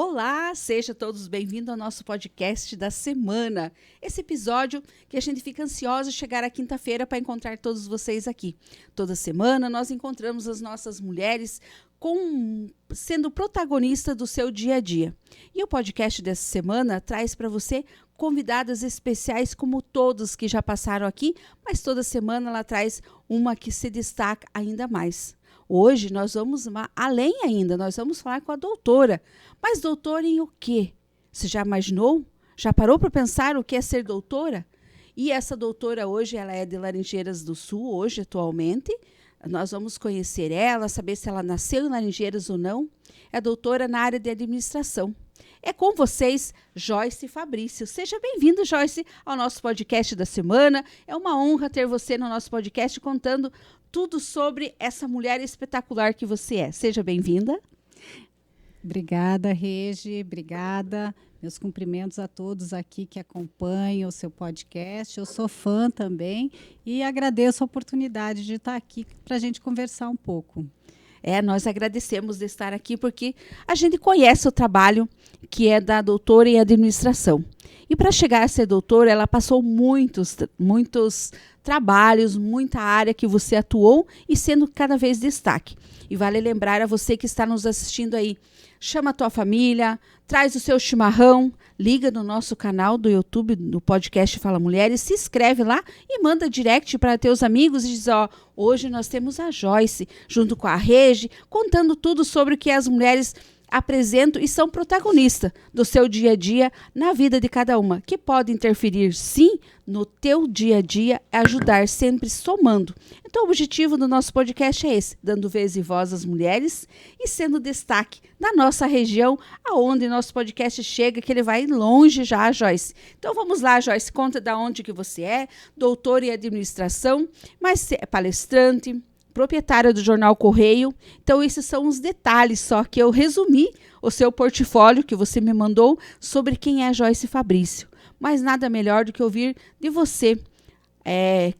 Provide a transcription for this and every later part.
Olá, sejam todos bem-vindos ao nosso podcast da semana. Esse episódio que a gente fica ansiosa de chegar à quinta-feira para encontrar todos vocês aqui. Toda semana nós encontramos as nossas mulheres sendo protagonista do seu dia a dia. E o podcast dessa semana traz para você convidadas especiais como todos que já passaram aqui, mas toda semana ela traz uma que se destaca ainda mais. Hoje nós vamos além ainda, nós vamos falar com a doutora. Mas doutora em o quê? Você já imaginou? Já parou para pensar o que é ser doutora? E essa doutora hoje, ela é de Laranjeiras do Sul, hoje atualmente. Nós vamos conhecer ela, saber se ela nasceu em Laranjeiras ou não. É doutora na área de administração. É com vocês, Joyce Fabrício. Seja bem-vindo, Joyce, ao nosso podcast da semana. É uma honra ter você no nosso podcast contando tudo sobre essa mulher espetacular que você é. Seja bem-vinda. Obrigada, Regi. Obrigada. Meus cumprimentos a todos aqui que acompanham o seu podcast. Eu sou fã também e agradeço a oportunidade de estar aqui para a gente conversar um pouco. Nós agradecemos de estar aqui porque a gente conhece o trabalho que é da doutora em administração. E para chegar a ser doutora, ela passou muitos trabalhos, muita área que você atuou e sendo cada vez destaque. E vale lembrar a você que está nos assistindo aí, chama a tua família, traz o seu chimarrão, liga no nosso canal do YouTube, no podcast Fala Mulheres, se inscreve lá e manda direct para teus amigos e diz, hoje nós temos a Joyce, junto com a Regi, contando tudo sobre o que as mulheres apresentam e são protagonistas do seu dia a dia na vida de cada uma, que pode interferir sim no teu dia a dia, ajudar sempre somando. Então o objetivo do nosso podcast é esse, dando vez e voz às mulheres e sendo destaque na nossa região, aonde nosso podcast chega, que ele vai longe já, Joyce. Então vamos lá, Joyce, conta de onde que você é, doutora em administração, mas é palestrante, proprietária do jornal Correio. Então esses são os detalhes só que eu resumi o seu portfólio que você me mandou sobre quem é Joyce Fabrício. Mas nada melhor do que ouvir de você.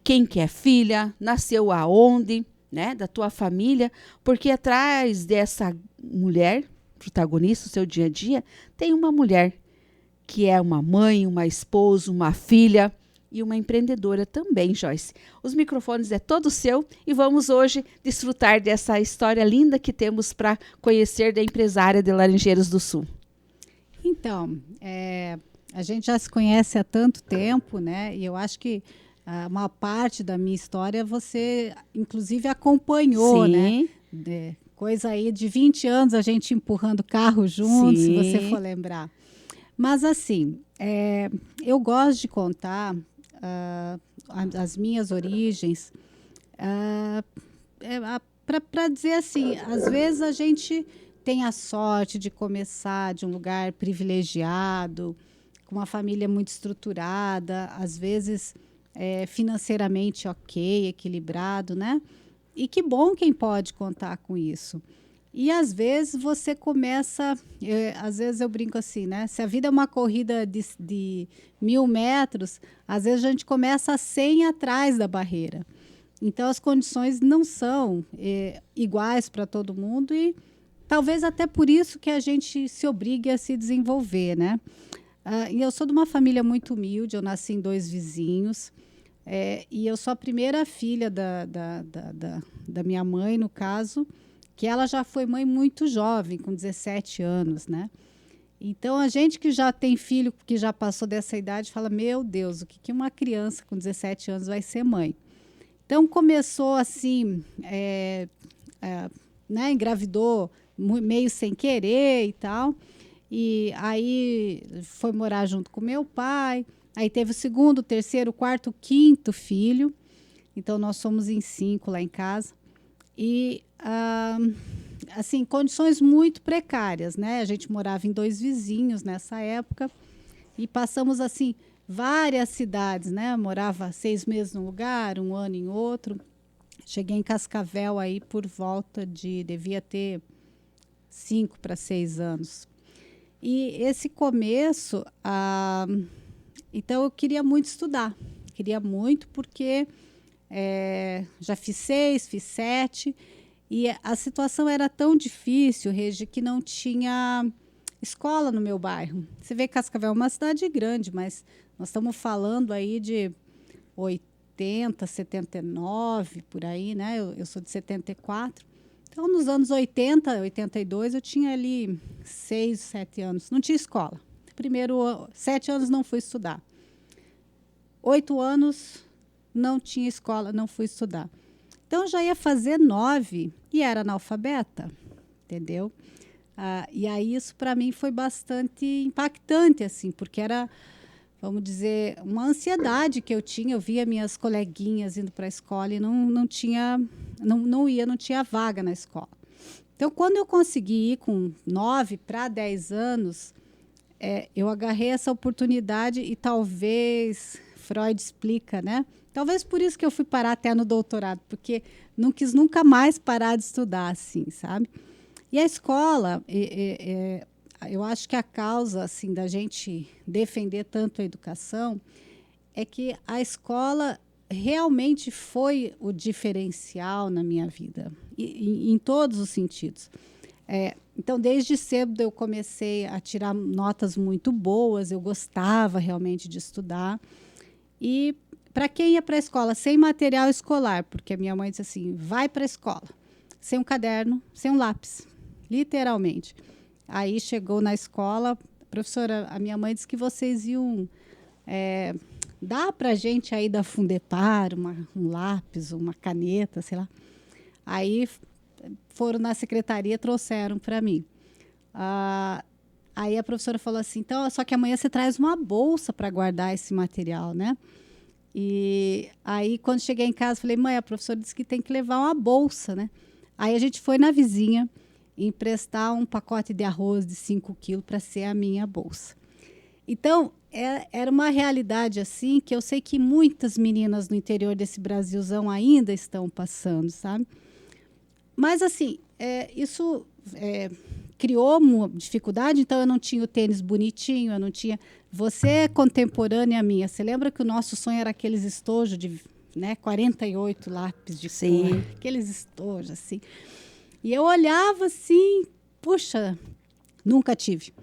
Quem que é filha, nasceu aonde, né, da tua família, porque atrás dessa mulher, protagonista do seu dia a dia, tem uma mulher que é uma mãe, uma esposa, uma filha e uma empreendedora também, Joyce. Os microfones é todo seu e vamos hoje desfrutar dessa história linda que temos para conhecer da empresária de Laranjeiras do Sul. Então, a gente já se conhece há tanto tempo, né? E eu acho que uma parte da minha história você, inclusive, acompanhou, Sim. né? Coisa aí de 20 anos a gente empurrando carro juntos, se você for lembrar. Mas, assim, eu gosto de contar as minhas origens para dizer assim, às vezes a gente tem a sorte de começar de um lugar privilegiado, com uma família muito estruturada, às vezes financeiramente ok, equilibrado, né? E que bom quem pode contar com isso. E às vezes você começa, às vezes eu brinco assim, né? Se a vida é uma corrida de 1.000 metros, às vezes a gente começa a 100 atrás da barreira. Então as condições não são iguais para todo mundo e talvez até por isso que a gente se obrigue a se desenvolver, né? E eu sou de uma família muito humilde, eu nasci em 2 vizinhos, e eu sou a primeira filha da minha mãe, no caso, que ela já foi mãe muito jovem, com 17 anos, né? Então, a gente que já tem filho, que já passou dessa idade, fala, meu Deus, o que uma criança com 17 anos vai ser mãe? Então, começou assim, né, engravidou meio sem querer e tal, e aí foi morar junto com meu pai, aí teve o 2º, 3º, 4º, 5º filho, então nós somos em 5 lá em casa, e assim, condições muito precárias, né? A gente morava em 2 vizinhos nessa época e passamos assim várias cidades, né? Morava 6 meses num lugar, 1 ano em outro. Cheguei em Cascavel aí por volta devia ter 5 para 6 anos. E esse começo, então eu queria muito estudar, queria muito porque já fiz 6, fiz 7 e a situação era tão difícil, Regi, que não tinha escola no meu bairro. Você vê que Cascavel é uma cidade grande, mas nós estamos falando aí de 80, 79, por aí, né? Eu sou de 74. Então, nos anos 80, 82, eu tinha ali 6, 7 anos. Não tinha escola. Primeiro, 7 anos não fui estudar. 8 anos não tinha escola, não fui estudar. Então, eu já ia fazer 9 e era analfabeta, entendeu? E aí isso para mim foi bastante impactante, assim, porque era, vamos dizer, uma ansiedade que eu tinha. Eu via minhas coleguinhas indo para a escola e não tinha vaga na escola. Então, quando eu consegui ir com 9 para 10 anos, eu agarrei essa oportunidade e talvez Freud explica, né? Talvez por isso que eu fui parar até no doutorado, porque não quis nunca mais parar de estudar, assim, sabe? E a escola, eu acho que a causa assim, da gente defender tanto a educação é que a escola realmente foi o diferencial na minha vida, em todos os sentidos. Então, desde cedo eu comecei a tirar notas muito boas, eu gostava realmente de estudar. E para quem ia para a escola sem material escolar, porque a minha mãe disse assim, vai para a escola, sem um caderno, sem um lápis, literalmente. Aí chegou na escola, professora, a minha mãe disse que vocês iam dar para a gente aí da Fundepar um lápis, uma caneta, sei lá. Aí foram na secretaria, trouxeram para mim. Aí a professora falou assim, então, só que amanhã você traz uma bolsa para guardar esse material, né? E aí, quando cheguei em casa, falei, mãe, a professora disse que tem que levar uma bolsa, né? Aí a gente foi na vizinha emprestar um pacote de arroz de 5 quilos para ser a minha bolsa. Então, era uma realidade assim que eu sei que muitas meninas no interior desse Brasilzão ainda estão passando, sabe? Mas, assim, isso criou uma dificuldade, então eu não tinha o tênis bonitinho, eu não tinha... Você é contemporânea minha, você lembra que o nosso sonho era aqueles estojos de 48 lápis de cor, aqueles estojos, assim. E eu olhava assim, puxa, nunca tive.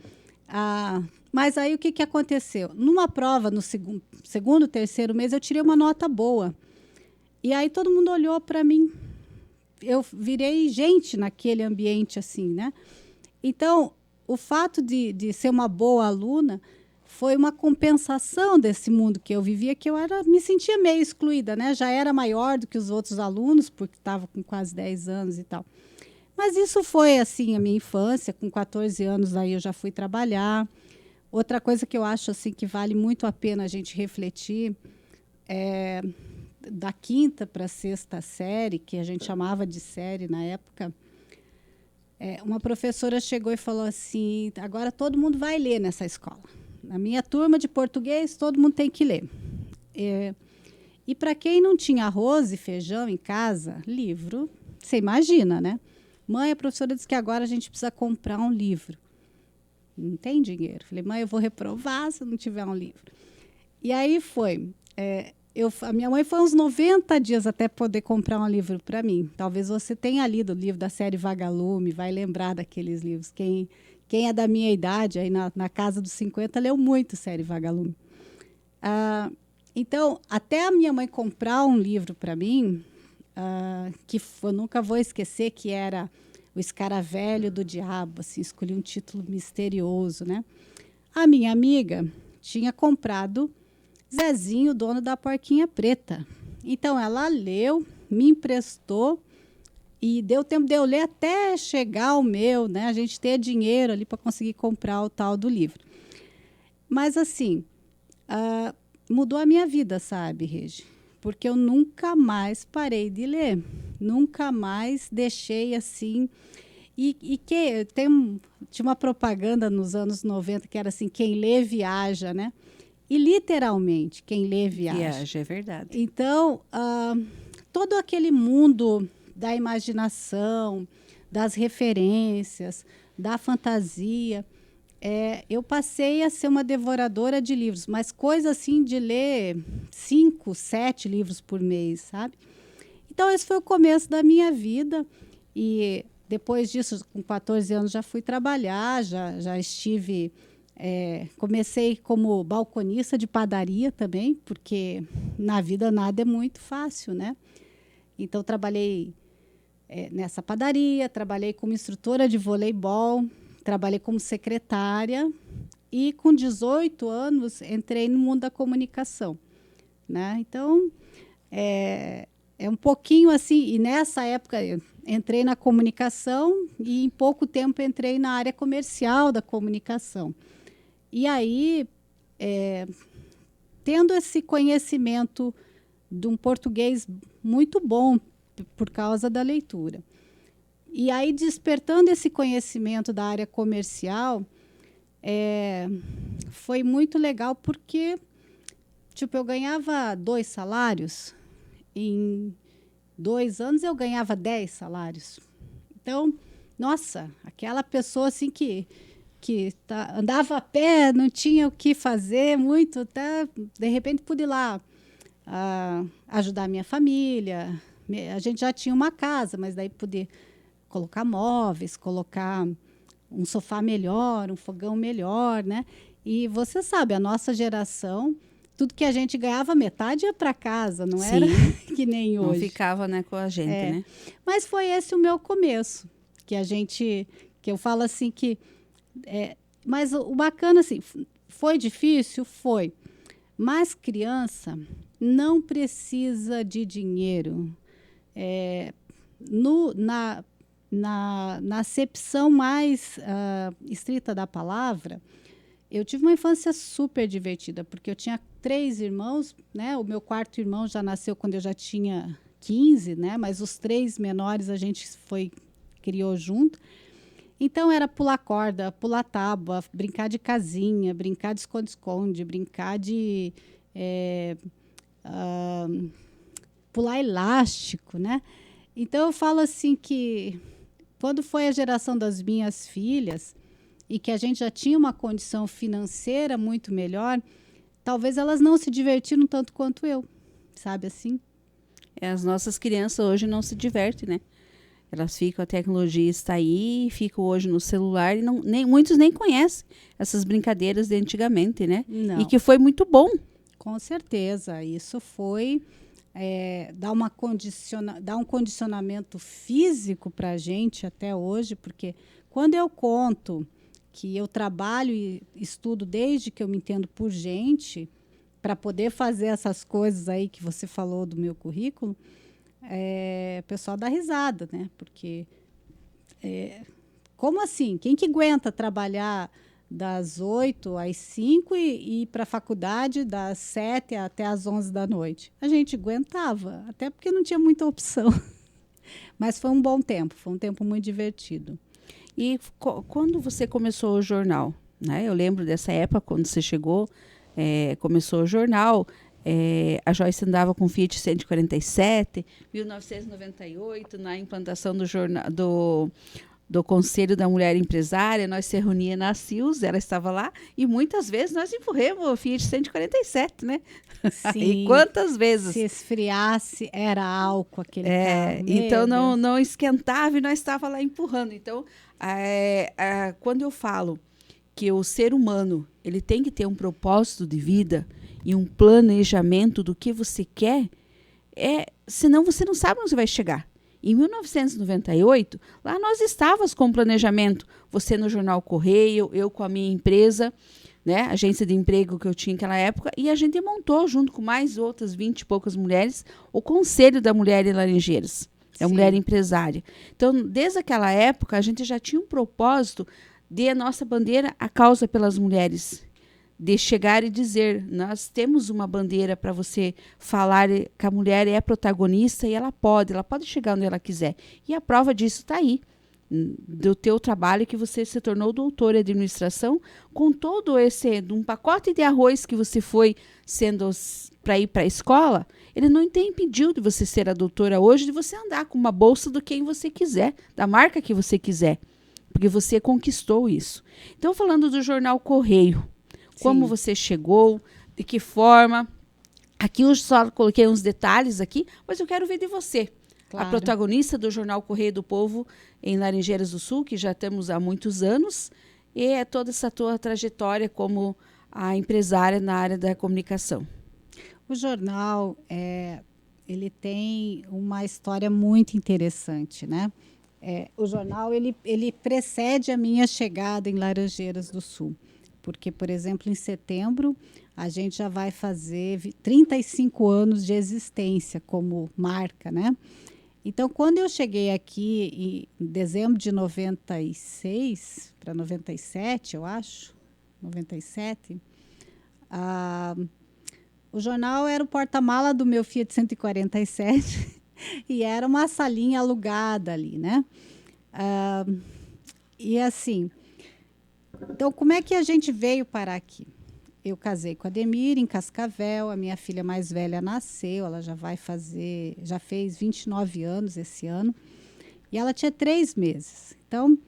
Mas aí o que aconteceu? Numa prova, no segundo, terceiro mês, eu tirei uma nota boa. E aí todo mundo olhou para mim. Eu virei gente naquele ambiente assim, né? Então, o fato de ser uma boa aluna foi uma compensação desse mundo que eu vivia, que me sentia meio excluída, né? Já era maior do que os outros alunos, porque estava com quase 10 anos e tal. Mas isso foi, assim, a minha infância. Com 14 anos, aí eu já fui trabalhar. Outra coisa que eu acho, assim, que vale muito a pena a gente refletir da 5ª para a 6ª série, que a gente chamava de série na época, uma professora chegou e falou assim, agora todo mundo vai ler nessa escola. Na minha turma de português, todo mundo tem que ler. E para quem não tinha arroz e feijão em casa, livro, você imagina, né? Mãe, a professora disse que agora a gente precisa comprar um livro. Não tem dinheiro. Falei, mãe, eu vou reprovar se eu não tiver um livro. E aí foi. A minha mãe foi uns 90 dias até poder comprar um livro para mim. Talvez você tenha lido o livro da série Vagalume, vai lembrar daqueles livros. Quem é da minha idade, aí na casa dos 50, leu muito série Vagalume. Então, até a minha mãe comprar um livro para mim, que eu nunca vou esquecer, que era O Escaravelho do Diabo, assim, escolhi um título misterioso, né? A minha amiga tinha comprado Zezinho, dono da Porquinha Preta. Então, ela leu, me emprestou e deu tempo de eu ler até chegar o meu, né? A gente ter dinheiro ali para conseguir comprar o tal do livro. Mas, assim, mudou a minha vida, sabe, Regi? Porque eu nunca mais parei de ler. Nunca mais deixei, assim... tinha uma propaganda nos anos 90 que era assim, quem lê, viaja, né? E, literalmente, quem lê, viaja. Viaja, é verdade. Então, todo aquele mundo da imaginação, das referências, da fantasia, eu passei a ser uma devoradora de livros, mas coisa assim de ler 5, 7 livros por mês, sabe? Então, esse foi o começo da minha vida. E depois disso, com 14 anos, já fui trabalhar, já estive... comecei como balconista de padaria também, porque na vida nada é muito fácil, né? Então, trabalhei nessa padaria, trabalhei como instrutora de voleibol, trabalhei como secretária e, com 18 anos, entrei no mundo da comunicação, né? Então, é um pouquinho assim, e nessa época eu entrei na comunicação e em pouco tempo entrei na área comercial da comunicação. E aí, tendo esse conhecimento de um português muito bom por causa da leitura, e aí despertando esse conhecimento da área comercial, foi muito legal porque, tipo, eu ganhava 2 salários, em 2 anos eu ganhava 10 salários. Então, nossa, aquela pessoa assim que andava a pé, não tinha o que fazer muito, até de repente pude ir lá ajudar a minha família. A gente já tinha uma casa, mas daí pude colocar móveis, colocar um sofá melhor, um fogão melhor, né? E você sabe, a nossa geração, tudo que a gente ganhava, metade ia para casa, não era que nem hoje. Não ficava, né, com a gente, né? Mas foi esse o meu começo, que eu falo assim que mas o bacana, assim, foi difícil? Foi. Mas criança não precisa de dinheiro. Na acepção mais estrita da palavra, eu tive uma infância super divertida, porque eu tinha 3 irmãos, né? O meu 4º irmão já nasceu quando eu já tinha 15, né? Mas os 3 menores a gente criou junto. Então, era pular corda, pular tábua, brincar de casinha, brincar de esconde-esconde, brincar de pular elástico, né? Então, eu falo assim que, quando foi a geração das minhas filhas, e que a gente já tinha uma condição financeira muito melhor, talvez elas não se divertiram tanto quanto eu, sabe assim? As nossas crianças hoje não se divertem, né? Elas ficam, a tecnologia está aí, ficam hoje no celular e muitos nem conhecem essas brincadeiras de antigamente, né? Não. E que foi muito bom. Com certeza, isso foi dar um condicionamento físico para a gente até hoje, porque quando eu conto que eu trabalho e estudo desde que eu me entendo por gente, para poder fazer essas coisas aí que você falou do meu currículo, o pessoal dá risada, né? Porque, como assim? Quem que aguenta trabalhar das 8 às 5 e ir para a faculdade das 7 até às 11 da noite? A gente aguentava, até porque não tinha muita opção. Mas foi um bom tempo, foi um tempo muito divertido. E quando você começou o jornal, né? Eu lembro dessa época, quando você chegou, começou o jornal, a Joyce andava com Fiat 147, 1998, na implantação do jornal, do Conselho da Mulher Empresária, nós se reunia na CIUS, ela estava lá, e muitas vezes nós empurramos o Fiat 147, né? Sim. E quantas vezes? Se esfriasse, era álcool aquele carro. Então não esquentava e nós estávamos lá empurrando. Então, quando eu falo que o ser humano ele tem que ter um propósito de vida e um planejamento do que você quer, senão você não sabe onde você vai chegar. Em 1998, lá nós estávamos com planejamento. Você no Jornal Correio, eu com a minha empresa, né, agência de emprego que eu tinha naquela época, e a gente montou, junto com mais outras 20 e poucas mulheres, o Conselho da Mulher em Laranjeiras, a mulher empresária. Então, desde aquela época, a gente já tinha um propósito de a nossa bandeira, a causa pelas mulheres, de chegar e dizer, nós temos uma bandeira para você falar que a mulher é protagonista e ela pode chegar onde ela quiser. E a prova disso está aí, do teu trabalho, que você se tornou doutora em administração, com todo de um pacote de arroz que você foi sendo para ir para a escola, ele não tem impedido de você ser a doutora hoje, de você andar com uma bolsa do quem você quiser, da marca que você quiser, porque você conquistou isso. Então, falando do Jornal Correio, como você chegou, de que forma. Aqui eu só coloquei uns detalhes aqui, mas eu quero ver de você. a protagonista do jornal Correio do Povo em Laranjeiras do Sul, que já temos há muitos anos, e é toda essa tua trajetória como a empresária na área da comunicação. O jornal, ele tem uma história muito interessante, né? O jornal, ele precede a minha chegada em Laranjeiras do Sul, porque, por exemplo, em setembro, a gente já vai fazer 35 anos de como marca, né? Então, quando eu cheguei aqui em dezembro de 96 para 97, eu acho, 97, o jornal era o porta-mala do meu Fiat 147 e era uma salinha alugada ali, né? E assim, então como é que a gente veio parar aqui? Eu casei com a Ademir em Cascavel, a minha filha mais velha nasceu, ela já fez 29 anos esse ano, e ela tinha 3 meses. Então,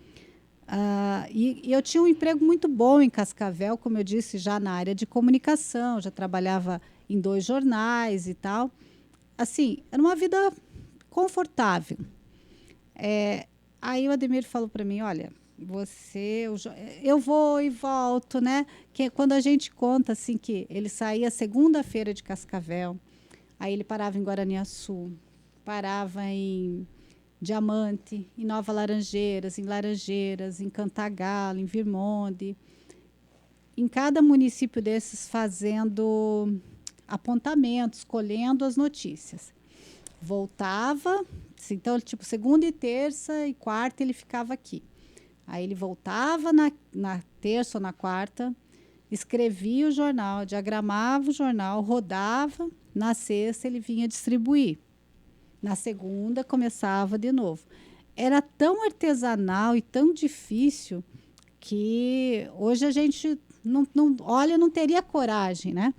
e eu tinha um emprego muito bom em Cascavel, como eu disse, já na área de comunicação, já trabalhava em 2 jornais e tal. Assim, era uma vida confortável. Aí o Ademir falou para mim, olha, eu vou e volto, né? Que quando a gente conta assim que ele saía segunda-feira de Cascavel, aí ele parava em Guaraniaçu, parava em Diamante, em Nova Laranjeiras, em Cantagalo, em Virmonde, em cada município desses fazendo apontamentos, colhendo as notícias. Voltava, então tipo segunda e terça e quarta ele ficava aqui. Aí ele voltava na terça ou na quarta, escrevia o jornal, diagramava o jornal, rodava, na sexta ele vinha distribuir. Na segunda começava de novo. Era tão artesanal e tão difícil que hoje a gente não teria coragem, né?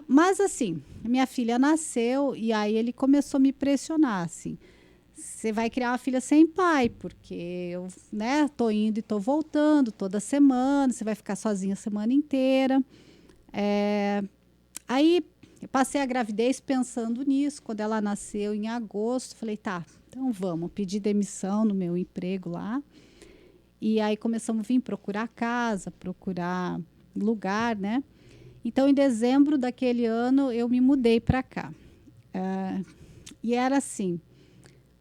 Mas assim, minha filha nasceu e aí ele começou a me pressionar, assim. Você vai criar uma filha sem pai, porque eu, né, tô indo e tô voltando toda semana, você vai ficar sozinha a semana inteira. Aí eu passei a gravidez pensando nisso. Quando ela nasceu em agosto, falei, tá, então vamos, pedir demissão no meu emprego lá. E aí começamos a vir procurar casa, procurar lugar, né? Então, em dezembro daquele ano, eu me mudei para cá. E era assim,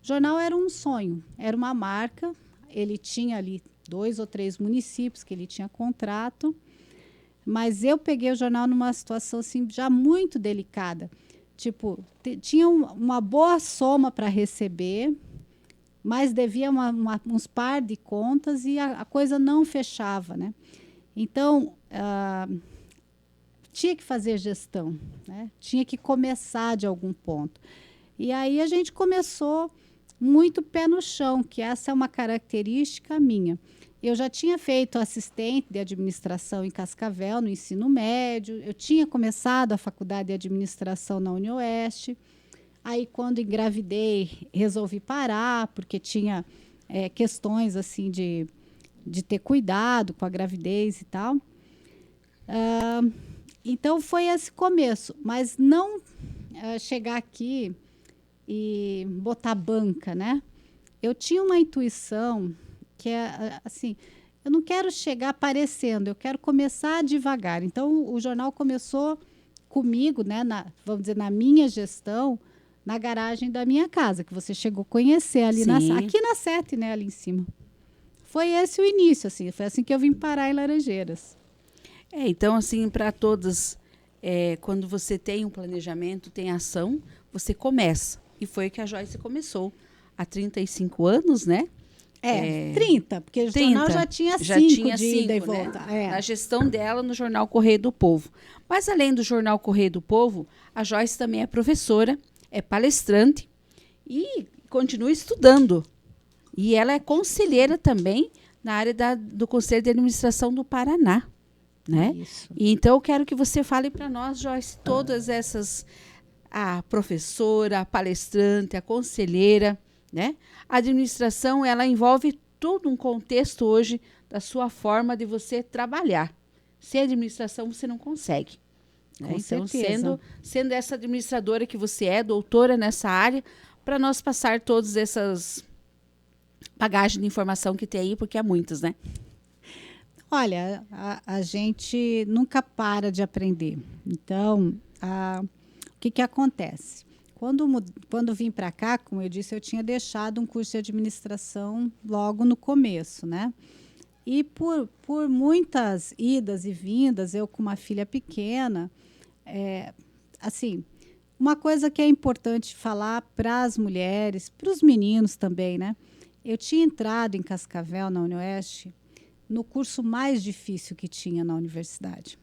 o jornal era um sonho, era uma marca, ele tinha ali 2 ou 3 municípios que ele tinha contrato, mas eu peguei o jornal numa situação assim, já muito delicada. Tipo, tinha uma boa soma para receber, mas devia uns par de contas e a coisa não fechava, né? Então, tinha que fazer gestão, né? Tinha que começar de algum ponto. E aí a gente começou muito pé no chão, que essa é uma característica minha. Eu já tinha feito assistente de administração em Cascavel, no ensino médio. Eu tinha começado a faculdade de administração na UniOeste. Aí, quando engravidei, resolvi parar, porque tinha questões assim de ter cuidado com a gravidez e tal. Então, foi esse começo. Mas não chegar aqui e botar banca, né? Eu tinha uma intuição que é assim, eu não quero chegar aparecendo, eu quero começar devagar. Então, o jornal começou comigo, né, vamos dizer, na minha gestão, na garagem da minha casa, que você chegou a conhecer ali aqui na 7, né, ali em cima. Foi esse o início, assim, foi assim que eu vim parar em Laranjeiras. Então, assim, para todas, quando você tem um planejamento, tem ação, você começa. E foi que a Joyce começou há 35 anos, né? 30, porque o jornal já tinha 5 de ida e volta. Né? A gestão dela no jornal Correio do Povo. Mas, além do jornal Correio do Povo, a Joyce também é professora, é palestrante e continua estudando. E ela é conselheira também na área do Conselho de Administração do Paraná. Né? Isso. E então, eu quero que você fale para nós, Joyce, todas essas... A professora, a palestrante, a conselheira, né? A administração, ela envolve todo um contexto hoje da sua forma de você trabalhar. Sem administração, você não consegue. Né? Com então, certeza. sendo essa administradora que você é, doutora nessa área, para nós passar todas essas bagagens de informação que tem aí, porque há muitas, né? Olha, a gente nunca para de aprender. Então, o que acontece? Quando vim para cá, como eu disse, eu tinha deixado um curso de administração logo no começo, né? E por muitas idas e vindas, eu com uma filha pequena, assim, uma coisa que é importante falar para as mulheres, para os meninos também, né? Eu tinha entrado em Cascavel, na UniOeste, no curso mais difícil que tinha na universidade,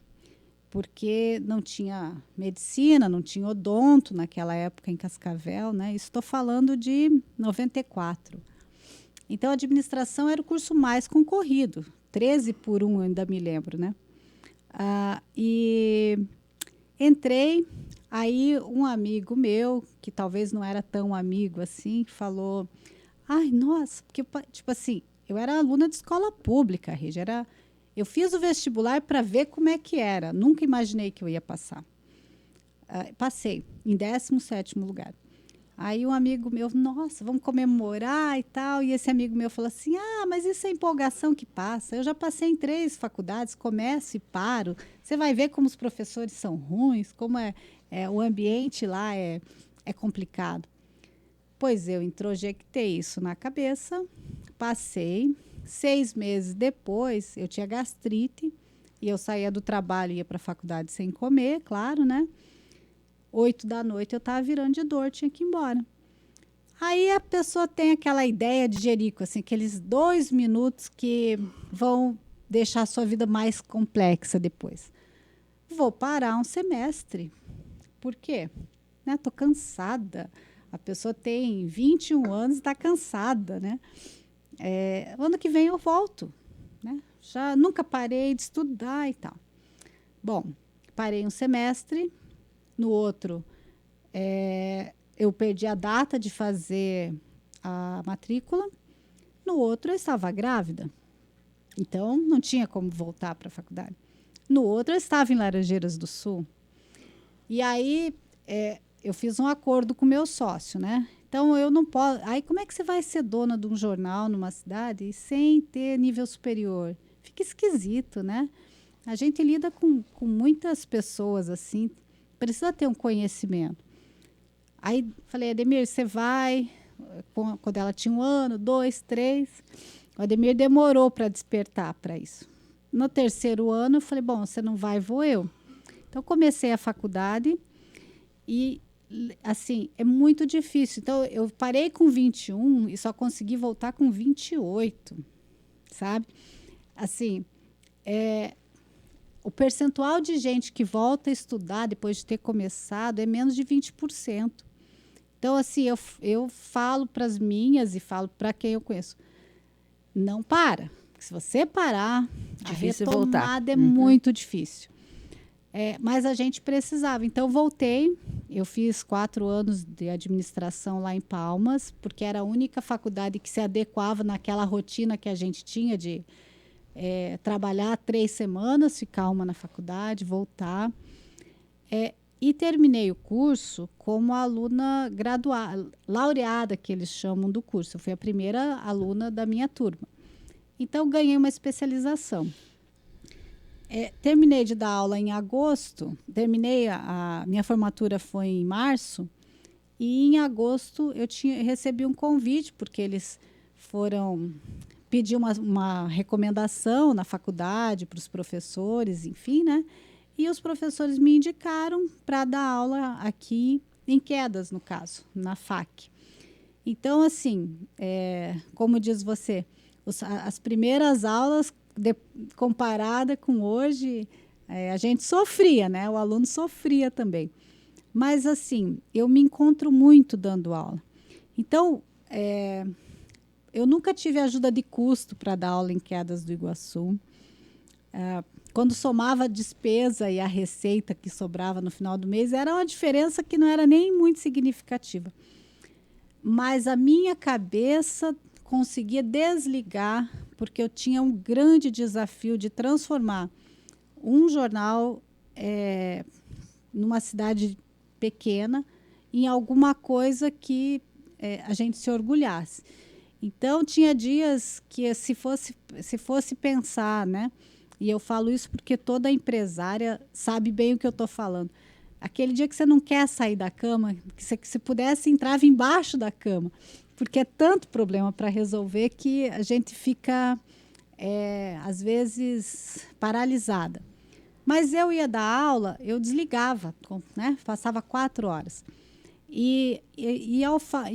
porque não tinha medicina, não tinha odonto naquela época em Cascavel, né? Estou falando de 94. Então, a administração era o curso mais concorrido, 13 por 1, eu ainda me lembro, né? E entrei, aí um amigo meu, que talvez não era tão amigo assim, falou, ai, nossa, porque, tipo assim, eu era aluna de escola pública, Regia, eu fiz o vestibular para ver como é que era, nunca imaginei que eu ia passar. Passei, em 17º lugar. Aí um amigo meu, nossa, vamos comemorar e tal. E esse amigo meu falou assim, mas isso é empolgação que passa. Eu já passei em 3 faculdades, começo e paro. Você vai ver como os professores são ruins, como o ambiente lá é complicado. Pois eu introjectei isso na cabeça, passei. 6 meses depois, eu tinha gastrite e eu saía do trabalho e ia para a faculdade sem comer, claro, né? 8 da noite eu estava virando de dor, tinha que ir embora. Aí a pessoa tem aquela ideia de Jerico, assim, aqueles 2 minutos que vão deixar a sua vida mais complexa depois. Vou parar um semestre. Por quê? Né? Tô cansada. A pessoa tem 21 anos e está cansada, né? Ano que vem eu volto, né? Já nunca parei de estudar e tal. Bom, parei um semestre. No outro, eu perdi a data de fazer a matrícula. No outro, eu estava grávida. Então, não tinha como voltar para a faculdade. No outro, eu estava em Laranjeiras do Sul. E aí, eu fiz um acordo com o meu sócio, né? Então, eu não posso... Aí, como é que você vai ser dona de um jornal numa cidade sem ter nível superior? Fica esquisito, né? A gente lida com muitas pessoas, assim... Precisa ter um conhecimento. Aí falei, Ademir, você vai... Quando ela tinha 1 ano, 2, 3... O Ademir demorou para despertar para isso. No 3º ano, eu falei, bom, você não vai, vou eu. Então, comecei a faculdade e, assim, é muito difícil. Então, eu parei com 21 e só consegui voltar com 28, sabe? Assim, o percentual de gente que volta a estudar depois de ter começado é menos de 20%. Então, assim, eu falo para as minhas e falo para quem eu conheço, não para. Se você parar, Difícil a retomada voltar. é muito difícil. Mas a gente precisava. Então, voltei. Eu fiz 4 anos de administração lá em Palmas, porque era a única faculdade que se adequava naquela rotina que a gente tinha de trabalhar 3 semanas, ficar 1 na faculdade, voltar. E terminei o curso como aluna graduada, laureada, que eles chamam do curso. Eu fui a primeira aluna da minha turma. Então, ganhei uma especialização. Terminei de dar aula em agosto, a minha formatura foi em março, e em agosto eu recebi um convite, porque eles foram pedir uma recomendação na faculdade para os professores, enfim, né? E os professores me indicaram para dar aula aqui em Quedas, no caso, na FAC. Então, assim, como diz você, as primeiras aulas, comparada com hoje, a gente sofria, né? O aluno sofria também. Mas, assim, eu me encontro muito dando aula. Então, eu nunca tive ajuda de custo para dar aula em Quedas do Iguaçu. Quando somava a despesa e a receita que sobrava no final do mês, era uma diferença que não era nem muito significativa. Mas a minha cabeça conseguia desligar, porque eu tinha um grande desafio de transformar um jornal numa cidade pequena em alguma coisa que a gente se orgulhasse. Então, tinha dias que, se fosse pensar, né? E eu falo isso porque toda empresária sabe bem o que eu estou falando. Aquele dia que você não quer sair da cama, que você, se pudesse, entrava embaixo da cama. Porque é tanto problema para resolver que a gente fica, às vezes, paralisada. Mas eu ia dar aula, eu desligava, né? Passava 4 horas. E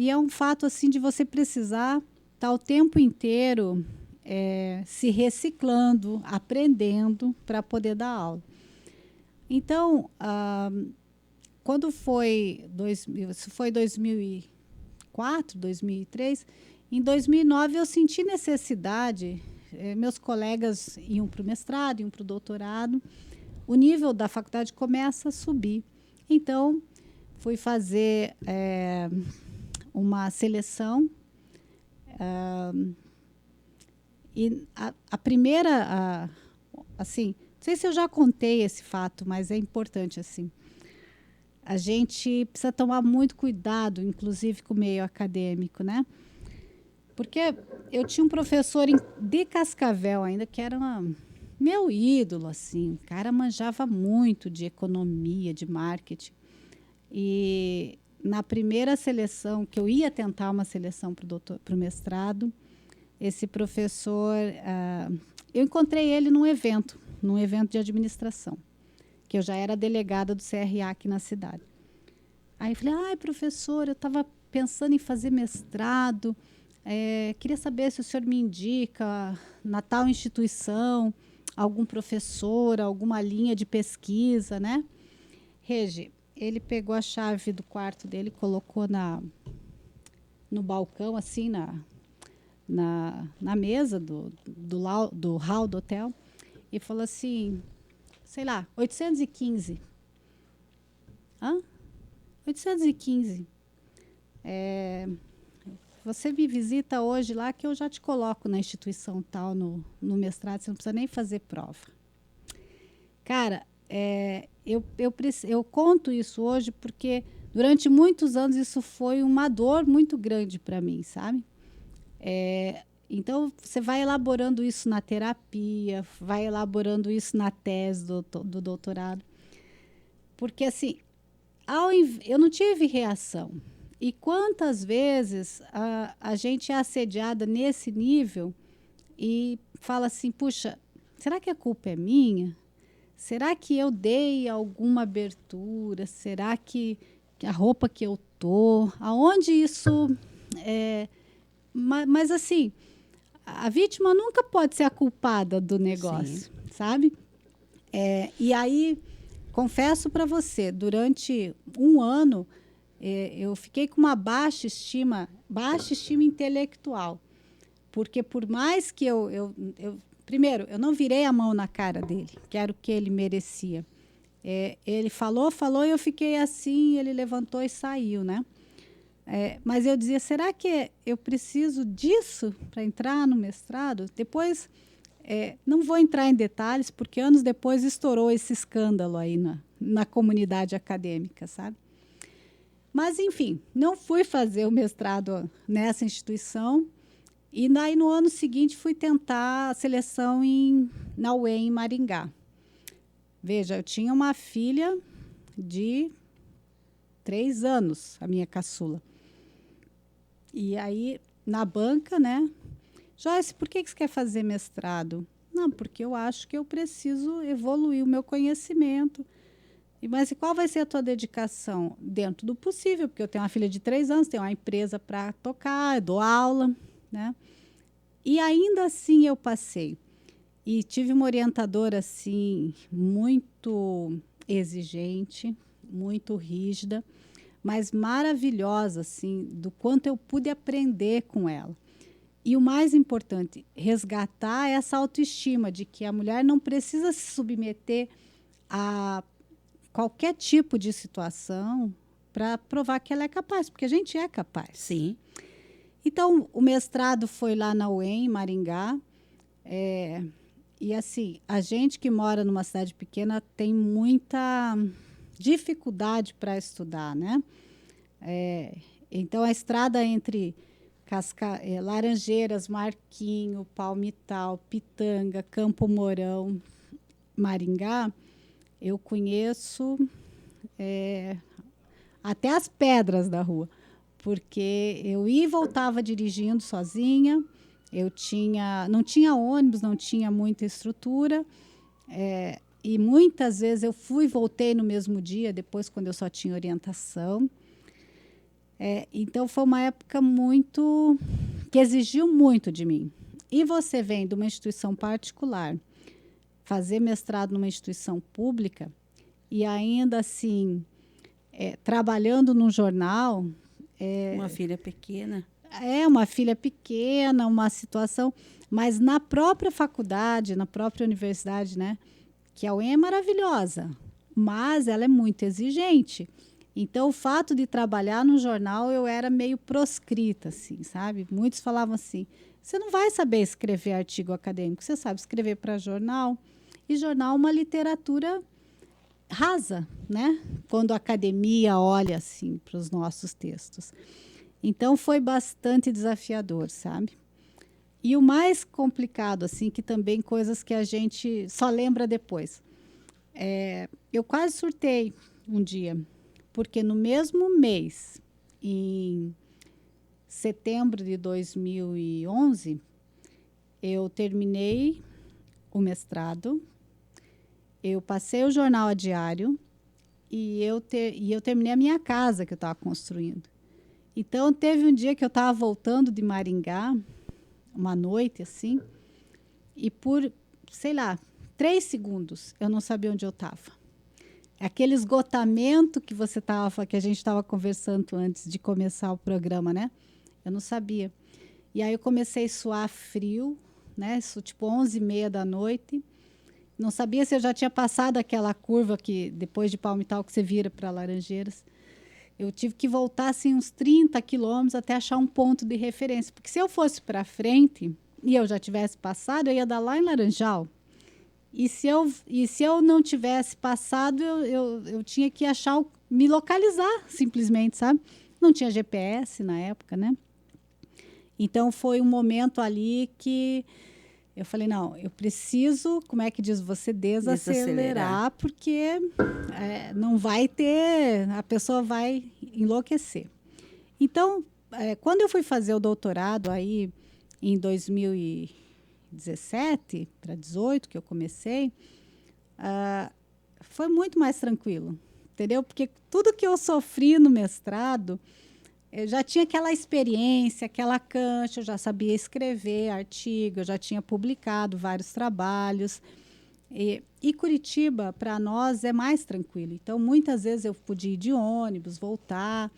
é um fato assim de você precisar estar o tempo inteiro se reciclando, aprendendo para poder dar aula. Então, quando isso foi 2004, 2003, em 2009 eu senti necessidade, meus colegas iam para o mestrado, iam para o doutorado, o nível da faculdade começa a subir. Então, fui fazer uma seleção. E a primeira, assim, não sei se eu já contei esse fato, mas é importante, assim. A gente precisa tomar muito cuidado, inclusive com o meio acadêmico, né? Porque eu tinha um professor de Cascavel ainda, que era meu ídolo, assim. O cara manjava muito de economia, de marketing. E na primeira seleção, que eu ia tentar uma seleção para o mestrado, esse professor, eu encontrei ele num evento de administração, que eu já era delegada do CRA aqui na cidade. Aí eu falei, professor, eu estava pensando em fazer mestrado, queria saber se o senhor me indica na tal instituição, algum professor, alguma linha de pesquisa, né? Regi, ele pegou a chave do quarto dele, colocou no balcão, assim, na mesa do hall do hotel, e falou assim, sei lá, 815. Hã? 815. Você me visita hoje lá que eu já te coloco na instituição tal, no mestrado, você não precisa nem fazer prova. Cara, eu conto isso hoje porque durante muitos anos isso foi uma dor muito grande para mim, sabe? Então, você vai elaborando isso na terapia, vai elaborando isso na tese do doutorado. Porque, assim, eu não tive reação. E quantas vezes a gente é assediada nesse nível e fala assim, puxa, será que a culpa é minha? Será que eu dei alguma abertura? Será que a roupa que eu tô? Aonde isso... Mas, assim, a vítima nunca pode ser a culpada do negócio, sim, sabe? E aí, confesso para você, durante um ano, eu fiquei com uma baixa estima intelectual. Porque por mais que primeiro, eu não virei a mão na cara dele, que era o que ele merecia. Ele falou e eu fiquei assim, ele levantou e saiu, né? Mas eu dizia, será que eu preciso disso para entrar no mestrado? Depois, não vou entrar em detalhes, porque anos depois estourou esse escândalo aí na comunidade acadêmica, sabe? Mas, enfim, não fui fazer o mestrado nessa instituição. E daí, no ano seguinte, fui tentar a seleção na UEM, em Maringá. Veja, eu tinha uma filha de 3 anos, a minha caçula. E aí, na banca, né? Joyce, por que você quer fazer mestrado? Não, porque eu acho que eu preciso evoluir o meu conhecimento. Mas qual vai ser a tua dedicação? Dentro do possível, porque eu tenho uma filha de 3 anos, tenho uma empresa para tocar, eu dou aula, né? E ainda assim eu passei. E tive uma orientadora, assim, muito exigente, muito rígida, mas maravilhosa, assim, do quanto eu pude aprender com ela. E o mais importante, resgatar essa autoestima de que a mulher não precisa se submeter a qualquer tipo de situação para provar que ela é capaz, porque a gente é capaz. Sim. Então, o mestrado foi lá na UEM, em Maringá. E, assim, a gente que mora numa cidade pequena tem muita dificuldade para estudar, né? Então, a estrada entre Laranjeiras, Marquinho, Palmital, Pitanga, Campo Mourão, Maringá, eu conheço até as pedras da rua, porque eu ia e voltava dirigindo sozinha, não tinha ônibus, não tinha muita estrutura, e muitas vezes eu fui e voltei no mesmo dia, depois quando eu só tinha orientação. Então foi uma época que exigiu muito de mim. E você vem de uma instituição particular, fazer mestrado numa instituição pública e ainda assim trabalhando num jornal. Uma filha pequena. Uma filha pequena, uma situação, mas na própria faculdade, na própria universidade, né? Que a UEM é maravilhosa, mas ela é muito exigente. Então, o fato de trabalhar no jornal, eu era meio proscrita, assim, sabe? Muitos falavam assim, você não vai saber escrever artigo acadêmico, você sabe escrever para jornal. E jornal é uma literatura rasa, né? Quando a academia olha, assim, para os nossos textos. Então, foi bastante desafiador, sabe? E o mais complicado, assim, que também coisas que a gente só lembra depois. Eu quase surtei um dia, porque no mesmo mês, em setembro de 2011, eu terminei o mestrado, eu passei o jornal a diário e eu terminei a minha casa que eu estava construindo. Então, teve um dia que eu estava voltando de Maringá, uma noite, assim, e por, sei lá, 3 segundos, eu não sabia onde eu estava. Aquele esgotamento que que a gente estava conversando antes de começar o programa, né? Eu não sabia. E aí eu comecei a suar frio, né? Isso, tipo 11h30 da noite. Não sabia se eu já tinha passado aquela curva que depois de Palmital que você vira para Laranjeiras. Eu tive que voltar assim uns 30 quilômetros até achar um ponto de referência, porque se eu fosse para frente e eu já tivesse passado, eu ia dar lá em Laranjal. E se eu não tivesse passado, eu tinha que me localizar, simplesmente, sabe? Não tinha GPS na época, né? Então, foi um momento ali que eu falei, não, eu preciso, como é que diz, você desacelerar, porque não vai ter, a pessoa vai enlouquecer. Então, quando eu fui fazer o doutorado aí em 2017 para 18 que eu comecei, foi muito mais tranquilo, entendeu? Porque tudo que eu sofri no mestrado, eu já tinha aquela experiência, aquela cancha, eu já sabia escrever artigo, eu já tinha publicado vários trabalhos. E Curitiba, para nós, é mais tranquilo. Então, muitas vezes eu podia ir de ônibus, voltar.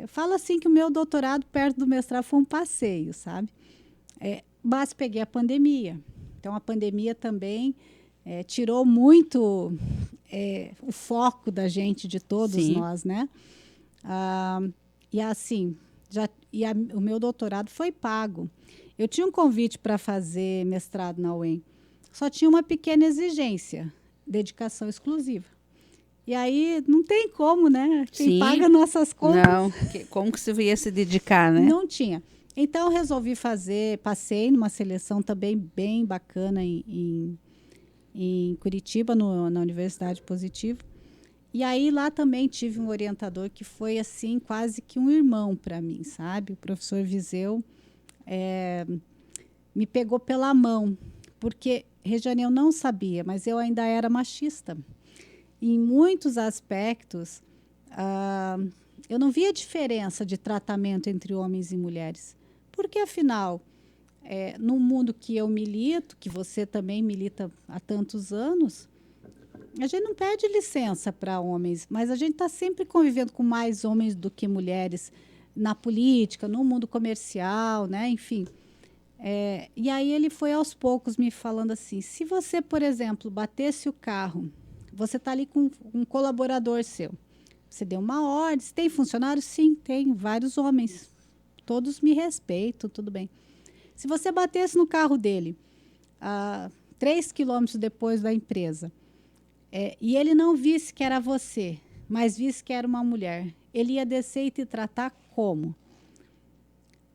Falo assim que o meu doutorado perto do mestrado foi um passeio, sabe? Mas peguei a pandemia. Então, a pandemia também tirou muito o foco da gente, de todos Sim. nós, né? E assim, o meu doutorado foi pago. Eu tinha um convite para fazer mestrado na UEM. Só tinha uma pequena exigência, dedicação exclusiva. E aí não tem como, né? Quem Sim. paga nossas contas. Não, como que você ia se dedicar, né? Não tinha. Então, resolvi passei numa seleção também bem bacana em Curitiba, na Universidade Positivo. E aí, lá também tive um orientador que foi, assim, quase que um irmão para mim, sabe? O professor Viseu me pegou pela mão, porque, Regiane, eu não sabia, mas eu ainda era machista. Em muitos aspectos, eu não via diferença de tratamento entre homens e mulheres. Porque, afinal, no mundo que eu milito, que você também milita há tantos anos, a gente não pede licença para homens, mas a gente está sempre convivendo com mais homens do que mulheres na política, no mundo comercial, né? Enfim. E aí ele foi aos poucos me falando assim, se você, por exemplo, batesse o carro, você está ali com um colaborador seu, você deu uma ordem, você tem funcionário? Sim, tem, vários homens, todos me respeitam, tudo bem. Se você batesse no carro dele, 3 quilômetros depois da empresa, e ele não visse que era você, mas visse que era uma mulher, ele ia descer e te tratar como?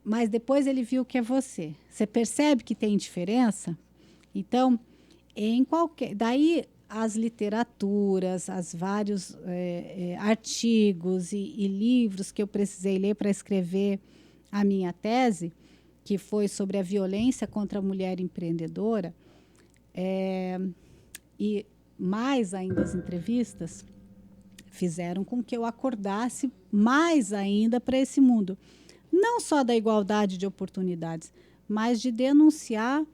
Mas depois ele viu que é você. Você percebe que tem diferença? Então, em qualquer... Daí, as literaturas, as vários artigos e livros que eu precisei ler para escrever a minha tese, que foi sobre a violência contra a mulher empreendedora, e mais ainda as entrevistas, fizeram com que eu acordasse mais ainda para esse mundo. Não só da igualdade de oportunidades, mas de denunciar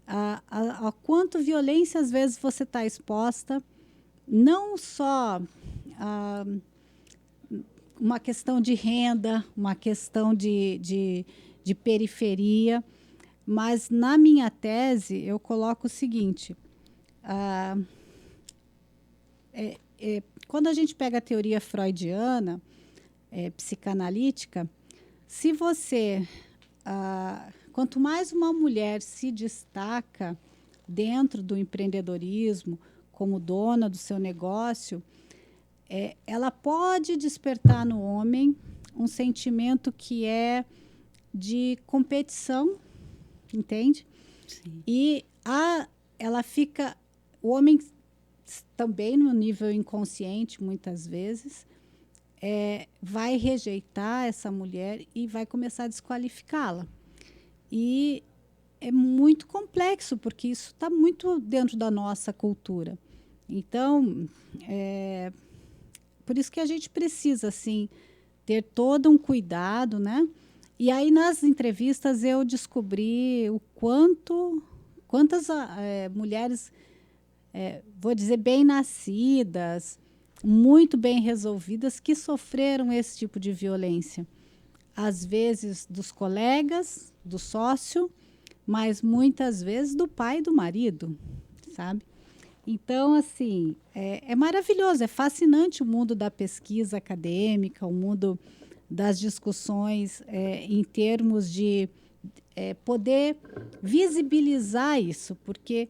a quanto violência às vezes você está exposta, não só uma questão de renda, uma questão de periferia, mas na minha tese eu coloco o seguinte, quando a gente pega a teoria freudiana, psicanalítica, se você, quanto mais uma mulher se destaca dentro do empreendedorismo, como dona do seu negócio, ela pode despertar no homem um sentimento que é de competição, entende? Sim. E ela fica, o homem também no nível inconsciente, muitas vezes, vai rejeitar essa mulher e vai começar a desqualificá-la. E é muito complexo, porque isso está muito dentro da nossa cultura. Então, por isso que a gente precisa, assim, ter todo um cuidado, né? E aí, nas entrevistas, eu descobri o quantas mulheres, vou dizer, bem-nascidas, muito bem resolvidas, que sofreram esse tipo de violência. Às vezes dos colegas, do sócio, mas muitas vezes do pai e do marido, sabe? Então, assim, é maravilhoso, é fascinante o mundo da pesquisa acadêmica, o mundo das discussões em termos de poder visibilizar isso, porque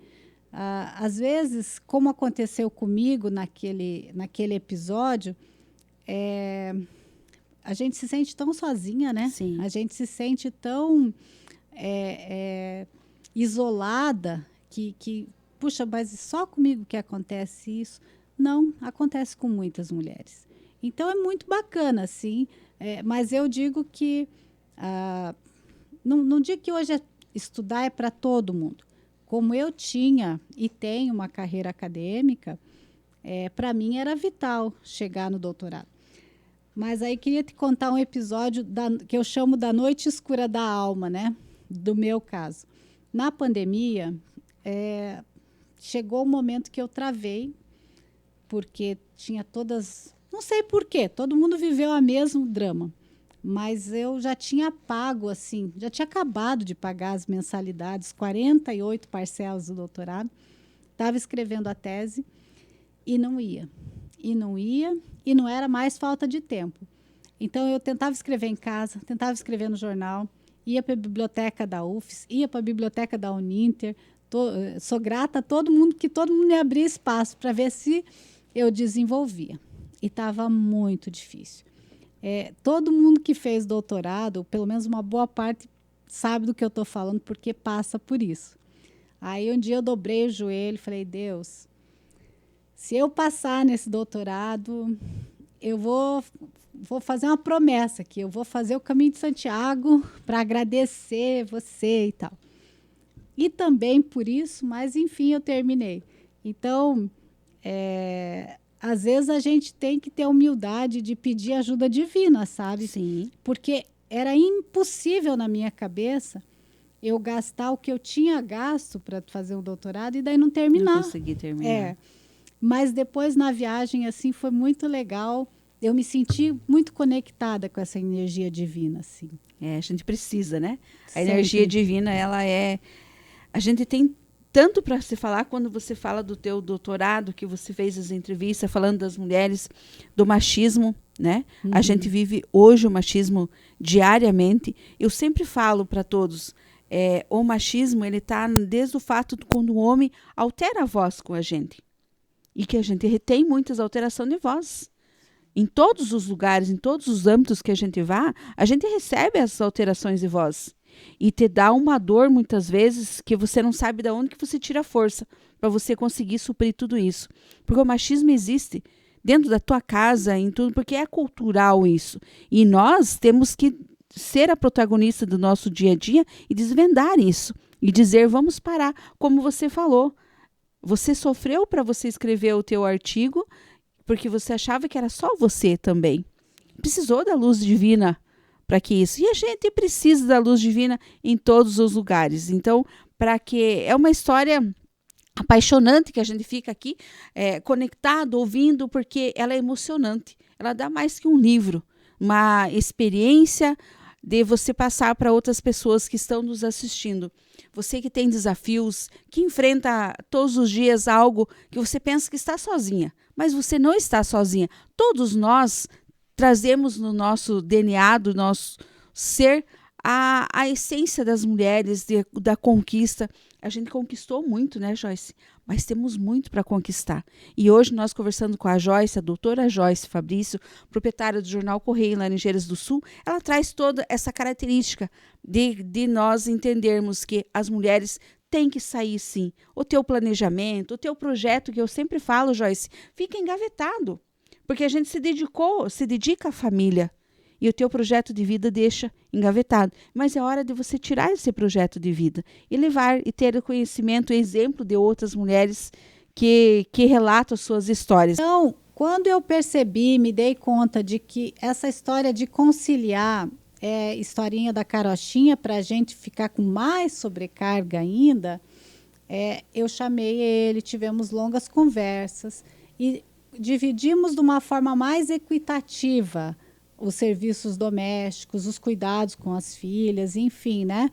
às vezes, como aconteceu comigo naquele episódio, a gente se sente tão sozinha, né? Sim. A gente se sente tão isolada que, puxa, mas só comigo que acontece isso? Não, acontece com muitas mulheres. Então, é muito bacana, sim, mas eu digo que, não digo que hoje estudar é para todo mundo. Como eu tinha e tenho uma carreira acadêmica, para mim era vital chegar no doutorado. Mas aí queria te contar um episódio que eu chamo da noite escura da alma, né? Do meu caso. Na pandemia, chegou o momento que eu travei, porque tinha todas... Não sei por quê, todo mundo viveu o mesmo drama. Mas eu já tinha pago, assim, já tinha acabado de pagar as mensalidades, 48 parcelas do doutorado. Estava escrevendo a tese e não ia. E não era mais falta de tempo. Então, eu tentava escrever em casa, tentava escrever no jornal, ia para a biblioteca da UFES, ia para a biblioteca da Uninter. Sou grata a todo mundo me abria espaço para ver se eu desenvolvia. E estava muito difícil. Todo mundo que fez doutorado, pelo menos uma boa parte, sabe do que eu estou falando, porque passa por isso. Aí um dia eu dobrei o joelho e falei, Deus, se eu passar nesse doutorado, eu vou fazer uma promessa aqui, eu vou fazer o caminho de Santiago para agradecer você e tal. E também por isso, mas enfim, eu terminei. Então, às vezes a gente tem que ter humildade de pedir ajuda divina, sabe? Sim. Porque era impossível na minha cabeça eu gastar o que eu tinha gasto para fazer um doutorado e daí não terminar. Não consegui terminar. Mas depois na viagem assim foi muito legal. Eu me senti muito conectada com essa energia divina, assim. A gente precisa, né? A Sempre. energia divina, ela a gente tem tanto para se falar quando você fala do teu doutorado, que você fez as entrevistas falando das mulheres, do machismo, né? Uhum. A gente vive hoje o machismo diariamente. Eu sempre falo para todos, o machismo, ele está desde o fato de quando o homem altera a voz com a gente. E que a gente retém muitas alterações de voz. Em todos os lugares, em todos os âmbitos que a gente vá, a gente recebe essas alterações de voz. E te dá uma dor, muitas vezes, que você não sabe de onde que você tira a força para você conseguir suprir tudo isso. Porque o machismo existe dentro da tua casa, em tudo, porque é cultural isso. E nós temos que ser a protagonista do nosso dia a dia e desvendar isso. E dizer, vamos parar, como você falou. Você sofreu para você escrever o teu artigo, porque você achava que era só você também. Precisou da luz divina para que isso. E a gente precisa da luz divina em todos os lugares. Então, para que é uma história apaixonante que a gente fica aqui conectado, ouvindo, porque ela é emocionante. Ela dá mais que um livro, uma experiência de você passar para outras pessoas que estão nos assistindo. Você que tem desafios, que enfrenta todos os dias algo que você pensa que está sozinha, mas você não está sozinha. Todos nós trazemos no nosso DNA, do nosso ser, a essência das mulheres, da conquista. A gente conquistou muito, né, Joyce? Mas temos muito para conquistar. E hoje nós conversando com a Joyce, a doutora Joyce Fabrício, proprietária do Jornal Correio em Laranjeiras do Sul, ela traz toda essa característica de nós entendermos que as mulheres têm que sair, sim. O teu planejamento, o teu projeto, que eu sempre falo, Joyce, fica engavetado. Porque a gente se dedica à família. E o teu projeto de vida deixa engavetado. Mas é hora de você tirar esse projeto de vida e levar e ter o conhecimento e exemplo de outras mulheres que relatam suas histórias. Então, quando eu percebi, me dei conta de que essa história de conciliar historinha da carochinha para a gente ficar com mais sobrecarga ainda, eu chamei ele, tivemos longas conversas e dividimos de uma forma mais equitativa os serviços domésticos, os cuidados com as filhas, enfim, né?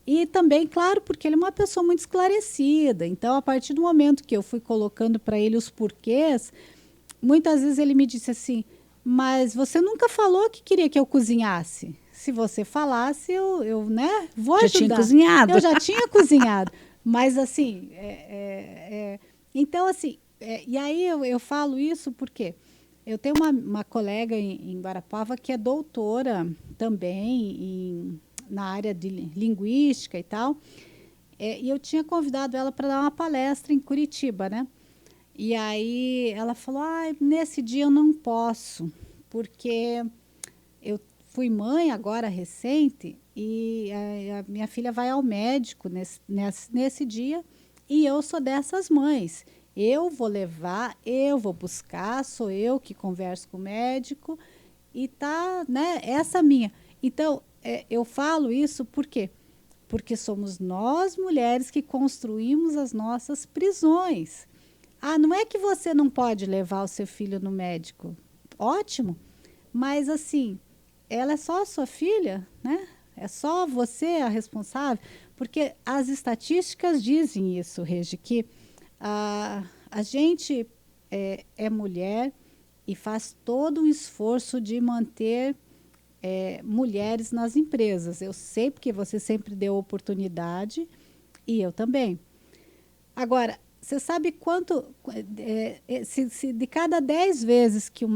E também, claro, porque ele é uma pessoa muito esclarecida. Então, a partir do momento que eu fui colocando para ele os porquês, muitas vezes ele me disse assim, mas você nunca falou que queria que eu cozinhasse. Se você falasse, eu né, vou ajudar. Já tinha cozinhado. Eu já tinha cozinhado. Mas, assim, então, assim, e aí eu falo isso porque eu tenho uma colega em Guarapuava que é doutora também na área de linguística e tal. E eu tinha convidado ela para dar uma palestra em Curitiba, né? E aí ela falou, nesse dia eu não posso, porque eu fui mãe agora recente e a minha filha vai ao médico nesse dia e eu sou dessas mães. Eu vou levar, eu vou buscar, sou eu que converso com o médico e tá, né? Essa minha. Então, eu falo isso por quê? Porque somos nós mulheres que construímos as nossas prisões. Não é que você não pode levar o seu filho no médico. Ótimo. Mas assim, ela é só a sua filha, né? É só você a responsável, porque as estatísticas dizem isso, Regi, que a gente é mulher e faz todo um esforço de manter mulheres nas empresas. Eu sei porque você sempre deu oportunidade e eu também. Agora, você sabe quanto, se de cada 10 vezes que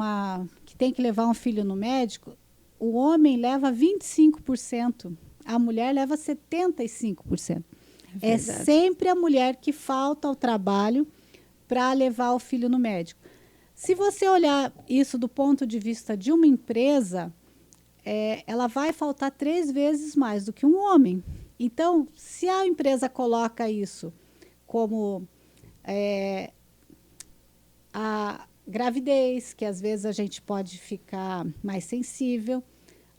tem que levar um filho no médico, o homem leva 25%, a mulher leva 75%. É sempre a mulher que falta ao trabalho para levar o filho no médico. Se você olhar isso do ponto de vista de uma empresa, ela vai faltar 3 vezes mais do que um homem. Então, se a empresa coloca isso como a gravidez, que às vezes a gente pode ficar mais sensível,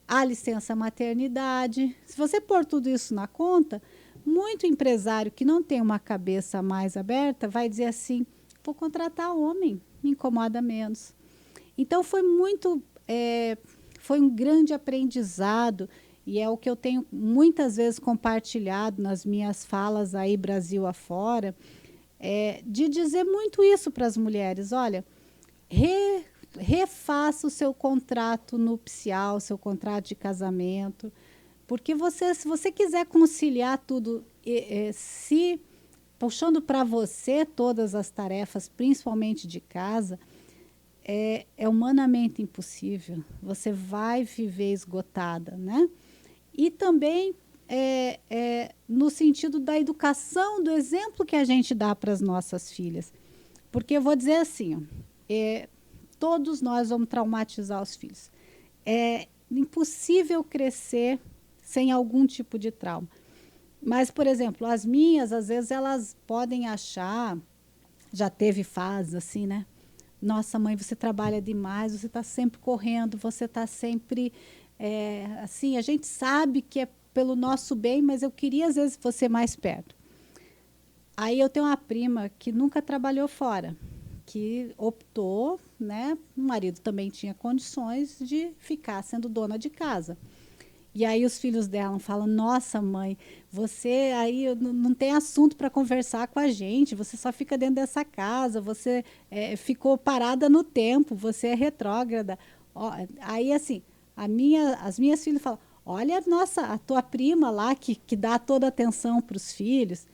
a licença maternidade, se você pôr tudo isso na conta, muito empresário que não tem uma cabeça mais aberta vai dizer assim, vou contratar homem, me incomoda menos. Então foi um grande aprendizado e é o que eu tenho muitas vezes compartilhado nas minhas falas aí Brasil afora, de dizer muito isso para as mulheres, olha, refaça o seu contrato nupcial, seu contrato de casamento, porque se você quiser conciliar tudo, se puxando para você todas as tarefas, principalmente de casa, é humanamente impossível. Você vai viver esgotada, né? E também no sentido da educação, do exemplo que a gente dá para as nossas filhas. Porque eu vou dizer assim, ó, todos nós vamos traumatizar os filhos. É impossível crescer sem algum tipo de trauma. Mas, por exemplo, as minhas, às vezes, elas podem achar, já teve fases assim, né? Nossa, mãe, você trabalha demais, você está sempre correndo, você está sempre... assim, a gente sabe que é pelo nosso bem, mas eu queria, às vezes, você mais perto. Aí eu tenho uma prima que nunca trabalhou fora, que optou, né? O marido também tinha condições de ficar sendo dona de casa. E aí os filhos dela falam, nossa, mãe, você aí não tem assunto para conversar com a gente, você só fica dentro dessa casa, você ficou parada no tempo, você é retrógrada. Ó, aí, assim, as minhas filhas falam, olha, nossa, a tua prima lá que dá toda a atenção para os filhos.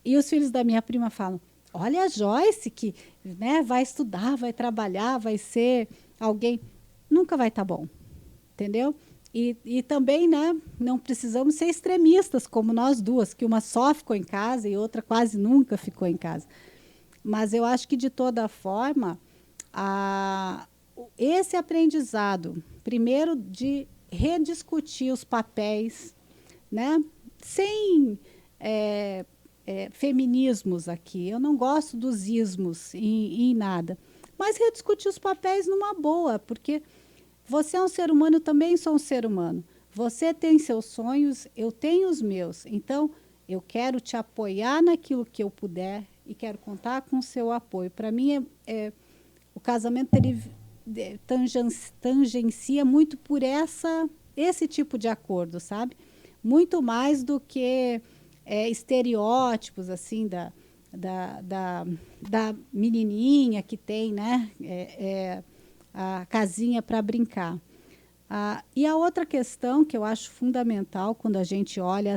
E os filhos da minha prima falam, olha a Joyce, que, né, vai estudar, vai trabalhar, vai ser alguém. Nunca vai estar bom, entendeu? E também, né, não precisamos ser extremistas como nós duas, que uma só ficou em casa e outra quase nunca ficou em casa. Mas eu acho que, de toda forma, esse aprendizado, primeiro, de rediscutir os papéis, né, sem feminismos aqui. Eu não gosto dos ismos em nada. Mas rediscutir os papéis numa boa, porque você é um ser humano, eu também sou um ser humano. Você tem seus sonhos, eu tenho os meus. Então, eu quero te apoiar naquilo que eu puder e quero contar com o seu apoio. Para mim, o casamento ele tangencia muito por esse tipo de acordo, sabe? Muito mais do que estereótipos assim da menininha que tem, né? A casinha para brincar. E a outra questão que eu acho fundamental quando a gente olha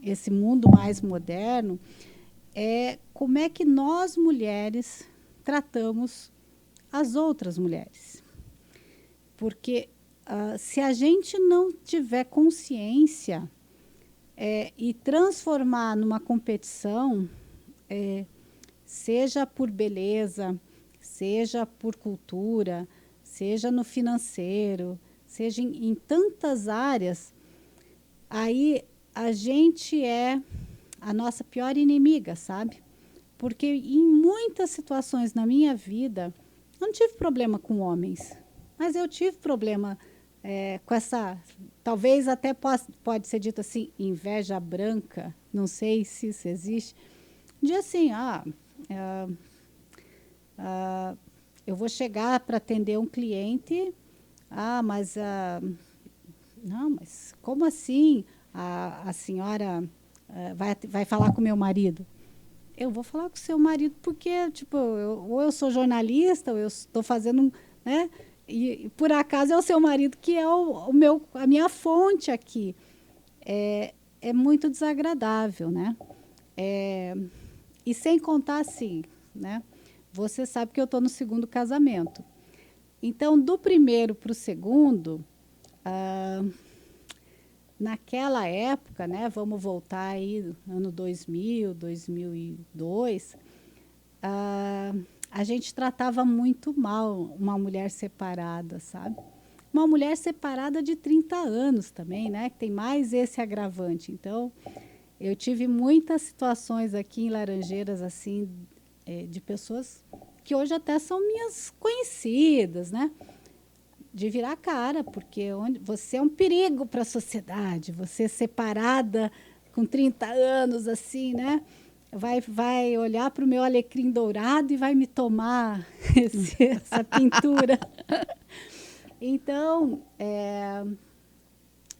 esse mundo mais moderno é como é que nós, mulheres, tratamos as outras mulheres. Porque se a gente não tiver consciência e transformar numa competição, seja por beleza, seja por cultura, seja no financeiro, seja em tantas áreas, aí a gente é a nossa pior inimiga, sabe? Porque em muitas situações na minha vida, eu não tive problema com homens, mas eu tive problema com essa, talvez até pode ser dito assim, inveja branca, não sei se isso existe, de assim, eu vou chegar para atender um cliente, mas não, mas como assim a senhora vai falar com o meu marido? Eu vou falar com o seu marido porque, tipo, ou eu sou jornalista, ou eu estou fazendo, né? E por acaso é o seu marido que é a minha fonte aqui. É muito desagradável, né? E sem contar assim, né? Você sabe que eu estou no segundo casamento. Então, do primeiro para o segundo, naquela época, né, vamos voltar aí ano 2000, 2002, a gente tratava muito mal uma mulher separada, sabe? Uma mulher separada de 30 anos também, né? Que tem mais esse agravante. Então, eu tive muitas situações aqui em Laranjeiras, assim, de pessoas que hoje até são minhas conhecidas, né? De virar a cara, porque você é um perigo para a sociedade, você separada com 30 anos, assim, né? Vai olhar para o meu alecrim dourado e vai me tomar essa pintura. Então,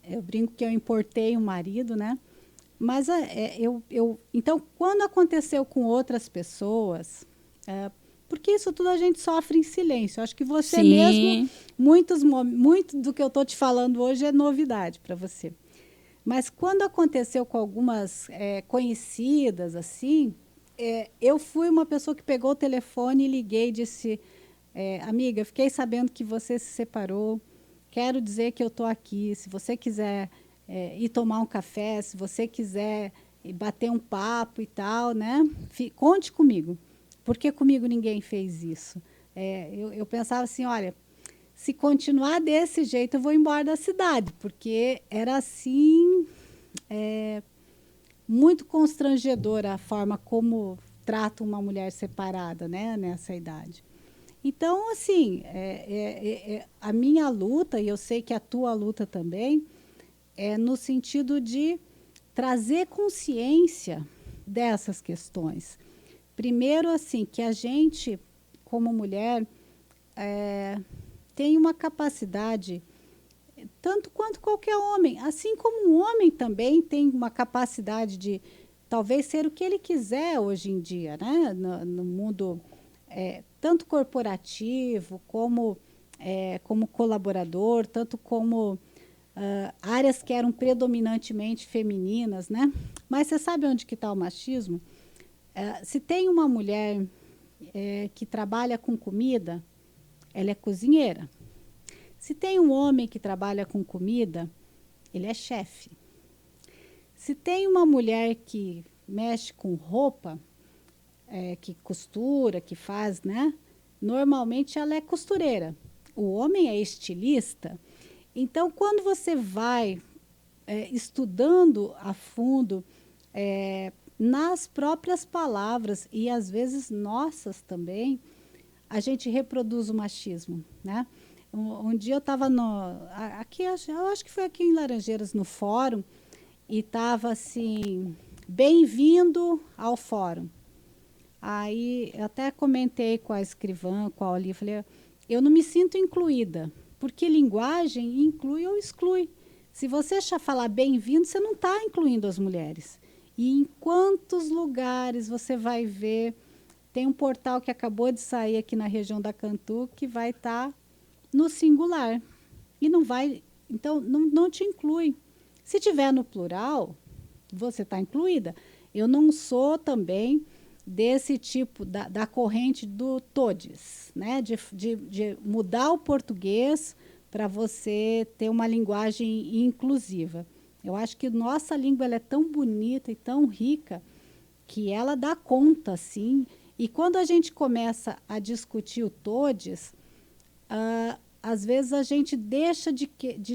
eu brinco que eu importei um marido, né? Mas então, quando aconteceu com outras pessoas, porque isso tudo a gente sofre em silêncio. Acho que você Sim. mesmo, muito do que eu estou te falando hoje é novidade para você. Mas quando aconteceu com algumas conhecidas, assim, eu fui uma pessoa que pegou o telefone e liguei e disse, amiga, fiquei sabendo que você se separou, quero dizer que eu estou aqui, se você quiser ir tomar um café, se você quiser ir bater um papo e tal, né? Conte comigo, porque comigo ninguém fez isso. Eu pensava assim, olha, se continuar desse jeito, eu vou embora da cidade, porque era assim, muito constrangedora a forma como trata uma mulher separada, né, nessa idade. Então, assim, a minha luta, e eu sei que a tua luta também, é no sentido de trazer consciência dessas questões. Primeiro, assim, que a gente, como mulher, tem uma capacidade, tanto quanto qualquer homem, assim como um homem também tem uma capacidade de talvez ser o que ele quiser hoje em dia, né? No mundo tanto corporativo como colaborador, tanto como áreas que eram predominantemente femininas, né? Mas você sabe onde que está o machismo? Se tem uma mulher que trabalha com comida, ela é cozinheira. Se tem um homem que trabalha com comida, ele é chefe. Se tem uma mulher que mexe com roupa, que costura, que faz, né? Normalmente ela é costureira. O homem é estilista. Então, quando você vai estudando a fundo nas próprias palavras e às vezes nossas também, a gente reproduz o machismo, né? Um dia eu estava aqui, eu acho que foi aqui em Laranjeiras, no fórum, e estava assim, bem-vindo ao fórum. Aí eu até comentei com a escrivã, com a Oli, falei, eu não me sinto incluída, porque linguagem inclui ou exclui. Se você falar bem-vindo, você não está incluindo as mulheres. E em quantos lugares você vai ver, tem um portal que acabou de sair aqui na região da Cantu, que vai estar no singular. E não vai, então não te inclui. Se tiver no plural, você está incluída. Eu não sou também desse tipo, da corrente do todes, né? De mudar o português para você ter uma linguagem inclusiva. Eu acho que nossa língua ela é tão bonita e tão rica que ela dá conta, sim. E quando a gente começa a discutir o todes, às vezes a gente deixa de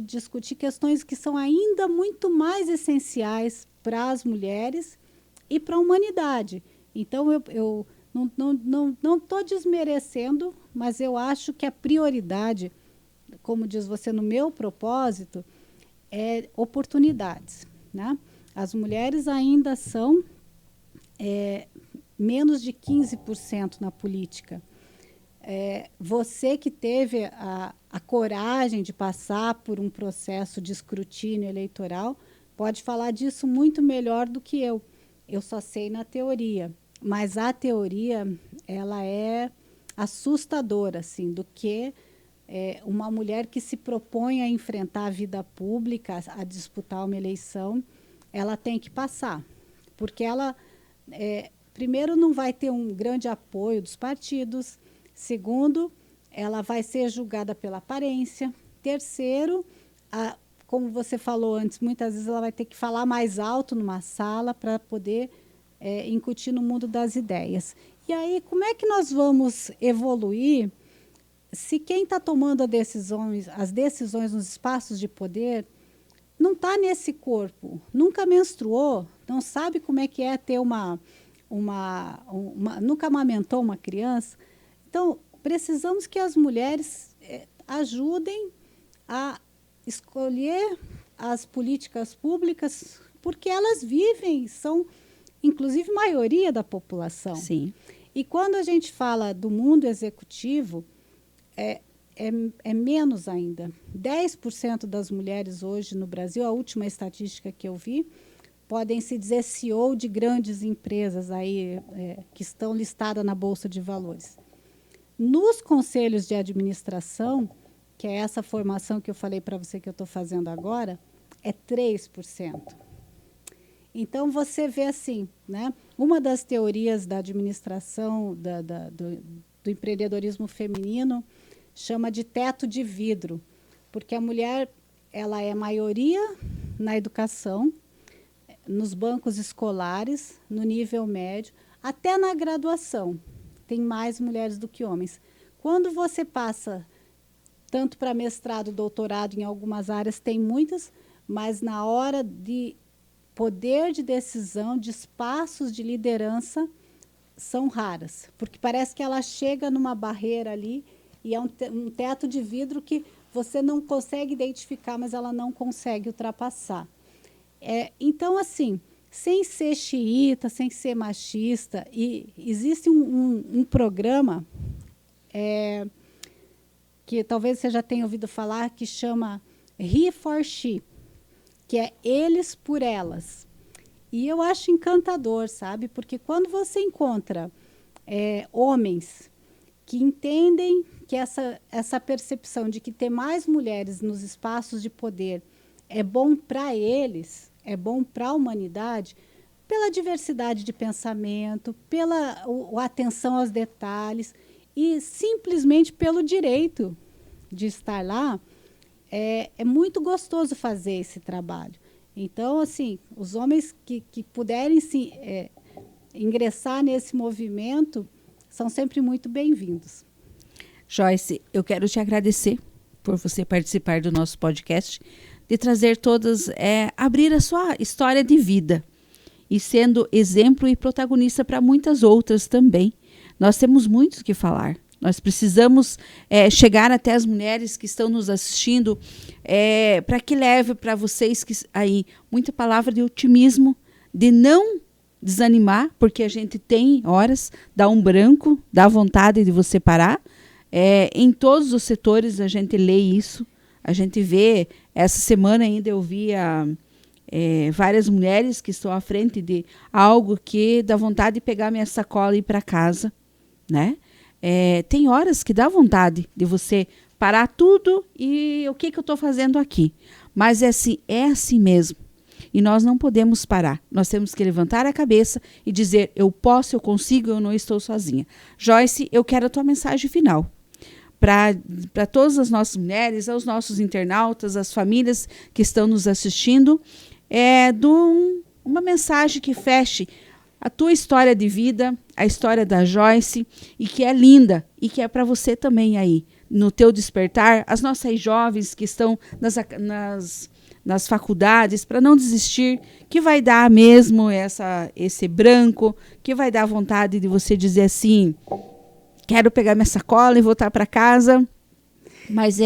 discutir questões que são ainda muito mais essenciais para as mulheres e para a humanidade. Então, eu não estou desmerecendo, mas eu acho que a prioridade, como diz você, no meu propósito, é oportunidades, né? As mulheres ainda são menos de 15% na política. Você que teve a coragem de passar por um processo de escrutínio eleitoral pode falar disso muito melhor do que eu. Eu só sei na teoria, mas a teoria ela é assustadora, assim, do que uma mulher que se propõe a enfrentar a vida pública, a disputar uma eleição, ela tem que passar, porque ela primeiro não vai ter um grande apoio dos partidos, segundo, ela vai ser julgada pela aparência, terceiro, como você falou antes, muitas vezes ela vai ter que falar mais alto numa sala para poder incutir no mundo das ideias. E aí, como é que nós vamos evoluir se quem está tomando as decisões nos espaços de poder não está nesse corpo, nunca menstruou, não sabe como é que é ter nunca amamentou uma criança? Então, precisamos que as mulheres ajudem a escolher as políticas públicas, porque elas vivem, são, inclusive, maioria da população. Sim. E quando a gente fala do mundo executivo, é menos ainda. 10% das mulheres hoje no Brasil, a última estatística que eu vi, podem se dizer CEO de grandes empresas aí, que estão listadas na Bolsa de Valores. Nos conselhos de administração, que é essa formação que eu falei para você que eu estou fazendo agora, é 3%. Então, você vê assim, né? Uma das teorias da administração, do empreendedorismo feminino chama de teto de vidro, porque a mulher ela é maioria na educação, nos bancos escolares, no nível médio, até na graduação. Tem mais mulheres do que homens. Quando você passa tanto para mestrado, doutorado, em algumas áreas tem muitas, mas na hora de poder de decisão, de espaços de liderança, são raras, porque parece que ela chega numa barreira ali e é um teto de vidro que você não consegue identificar, mas ela não consegue ultrapassar. Então, assim, sem ser xiita, sem ser machista, e existe um programa que talvez você já tenha ouvido falar, que chama He for She, que é eles por elas. E eu acho encantador, sabe? Porque quando você encontra homens que entendem que essa percepção de que ter mais mulheres nos espaços de poder é bom para eles, é bom para a humanidade, pela diversidade de pensamento, pela atenção aos detalhes e simplesmente pelo direito de estar lá, é muito gostoso fazer esse trabalho. Então, assim, os homens que puderem ingressar nesse movimento são sempre muito bem-vindos. Joyce, eu quero te agradecer por você participar do nosso podcast, de trazer abrir a sua história de vida e sendo exemplo e protagonista para muitas outras também. Nós temos muito o que falar. Nós precisamos chegar até as mulheres que estão nos assistindo para que leve para vocês aí muita palavra de otimismo, de não desanimar, porque a gente tem horas, dá um branco, dá vontade de você parar. Em todos os setores a gente lê isso, a gente vê. Essa semana ainda eu via várias mulheres que estão à frente de algo que dá vontade de pegar minha sacola e ir para casa, né? Tem horas que dá vontade de você parar tudo e o que eu estou fazendo aqui. Mas é assim mesmo. E nós não podemos parar. Nós temos que levantar a cabeça e dizer, eu posso, eu consigo, eu não estou sozinha. Joyce, eu quero a tua mensagem final. Para todas as nossas mulheres, aos nossos internautas, as famílias que estão nos assistindo, uma mensagem que feche a tua história de vida, a história da Joyce, e que é linda, e que é para você também aí, no teu despertar, as nossas jovens que estão nas faculdades, para não desistir, que vai dar mesmo esse branco, que vai dar vontade de você dizer assim, quero pegar minha sacola e voltar para casa, mas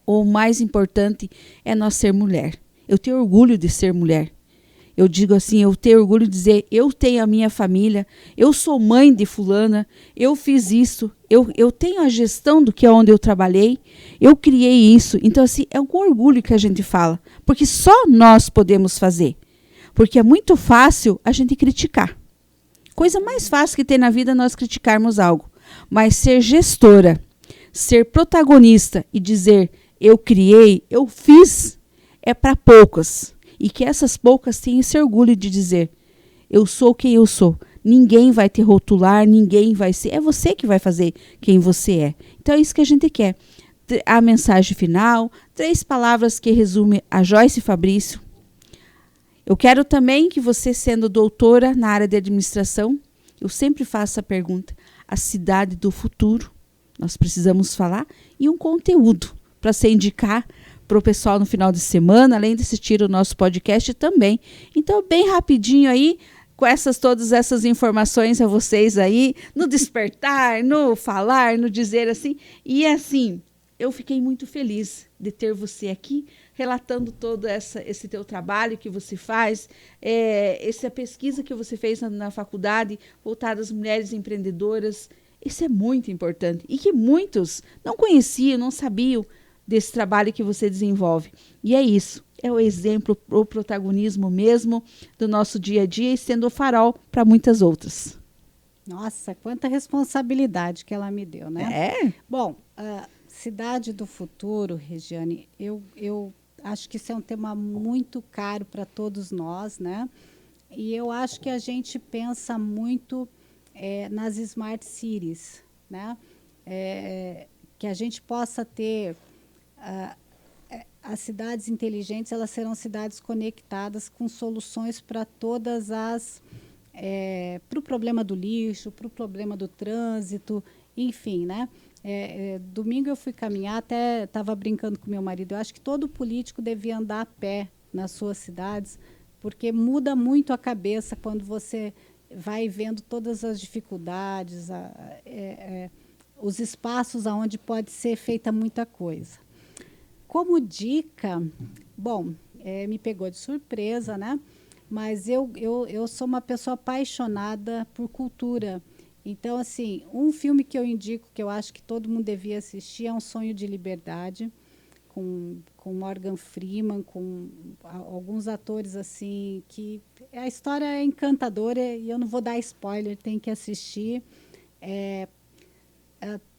o mais importante é nós ser mulher. Eu tenho orgulho de ser mulher. Eu digo assim, eu tenho orgulho de dizer, eu tenho a minha família, eu sou mãe de fulana, eu fiz isso, eu tenho a gestão do que é onde eu trabalhei, eu criei isso. Então, assim, é com orgulho que a gente fala, porque só nós podemos fazer. Porque é muito fácil a gente criticar. Coisa mais fácil que tem na vida é nós criticarmos algo. Mas ser gestora, ser protagonista e dizer, eu criei, eu fiz, é para poucas. E que essas poucas tenham esse orgulho de dizer, eu sou quem eu sou. Ninguém vai te rotular, ninguém vai ser. É você que vai fazer quem você é. Então é isso que a gente quer. A mensagem final, 3 palavras que resumem a Joyce Fabrício. Eu quero também que você, sendo doutora na área de administração, eu sempre faço a pergunta, a cidade do futuro, nós precisamos falar, e um conteúdo para você indicar para o pessoal no final de semana, além de assistir o nosso podcast também. Então, bem rapidinho aí, com todas essas informações a vocês aí, no despertar, no falar, no dizer assim. E assim, eu fiquei muito feliz de ter você aqui, relatando todo esse teu trabalho que você faz, essa pesquisa que você fez na faculdade, voltada às mulheres empreendedoras. Isso é muito importante e que muitos não conheciam, não sabiam desse trabalho que você desenvolve. E é isso, é o exemplo, o protagonismo mesmo do nosso dia a dia e sendo o farol para muitas outras. Nossa, quanta responsabilidade que ela me deu, né? Bom, a cidade do futuro, Regiane, eu acho que isso é um tema muito caro para todos nós, né? E eu acho que a gente pensa muito nas smart cities, né? que a gente possa ter as cidades inteligentes, elas serão cidades conectadas com soluções para todas as para o problema do lixo, para o problema do trânsito, enfim, né? Domingo eu fui caminhar, até estava brincando com meu marido, eu acho que todo político devia andar a pé nas suas cidades, porque muda muito a cabeça quando você vai vendo todas as dificuldades, os espaços onde pode ser feita muita coisa. Como dica, bom, me pegou de surpresa, né? Mas eu sou uma pessoa apaixonada por cultura. Então, assim, um filme que eu indico, que eu acho que todo mundo devia assistir, é Um Sonho de Liberdade, com Morgan Freeman, com alguns atores, assim, que a história é encantadora e eu não vou dar spoiler, tem que assistir.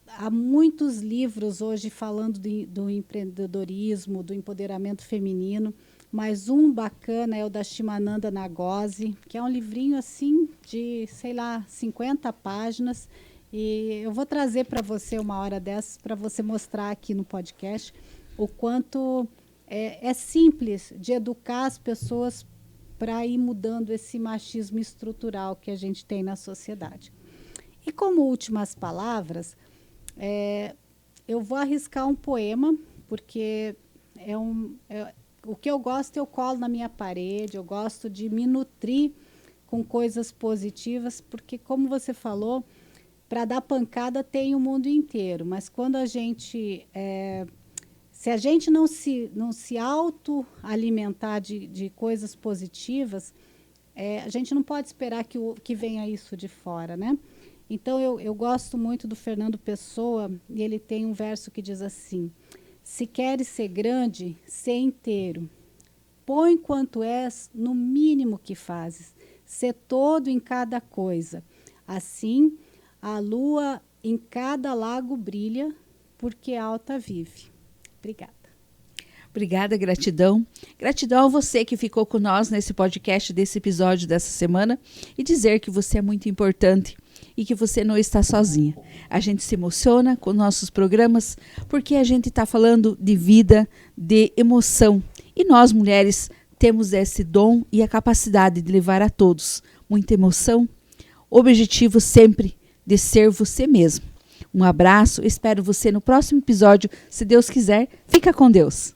Há muitos livros hoje falando do empreendedorismo, do empoderamento feminino, mas um bacana é o da Shimananda Ngozi, que é um livrinho assim de, sei lá, 50 páginas. E eu vou trazer para você uma hora dessas para você mostrar aqui no podcast o quanto é simples de educar as pessoas para ir mudando esse machismo estrutural que a gente tem na sociedade. E como últimas palavras, eu vou arriscar um poema, porque o que eu gosto eu colo na minha parede, eu gosto de me nutrir com coisas positivas, porque, como você falou, para dar pancada tem o mundo inteiro, mas quando a gente... se a gente não se autoalimentar de coisas positivas, a gente não pode esperar que venha isso de fora, né? Então, eu gosto muito do Fernando Pessoa, e ele tem um verso que diz assim: se queres ser grande, sê inteiro. Põe quanto és no mínimo que fazes. Sê todo em cada coisa. Assim, a lua em cada lago brilha, porque alta vive. Obrigada. Obrigada, gratidão. Gratidão a você que ficou com nós nesse podcast, desse episódio dessa semana, e dizer que você é muito importante e que você não está sozinha. A gente se emociona com nossos programas porque a gente está falando de vida, de emoção. E nós, mulheres, temos esse dom e a capacidade de levar a todos muita emoção. O objetivo sempre de ser você mesmo. Um abraço, espero você no próximo episódio. Se Deus quiser, fica com Deus.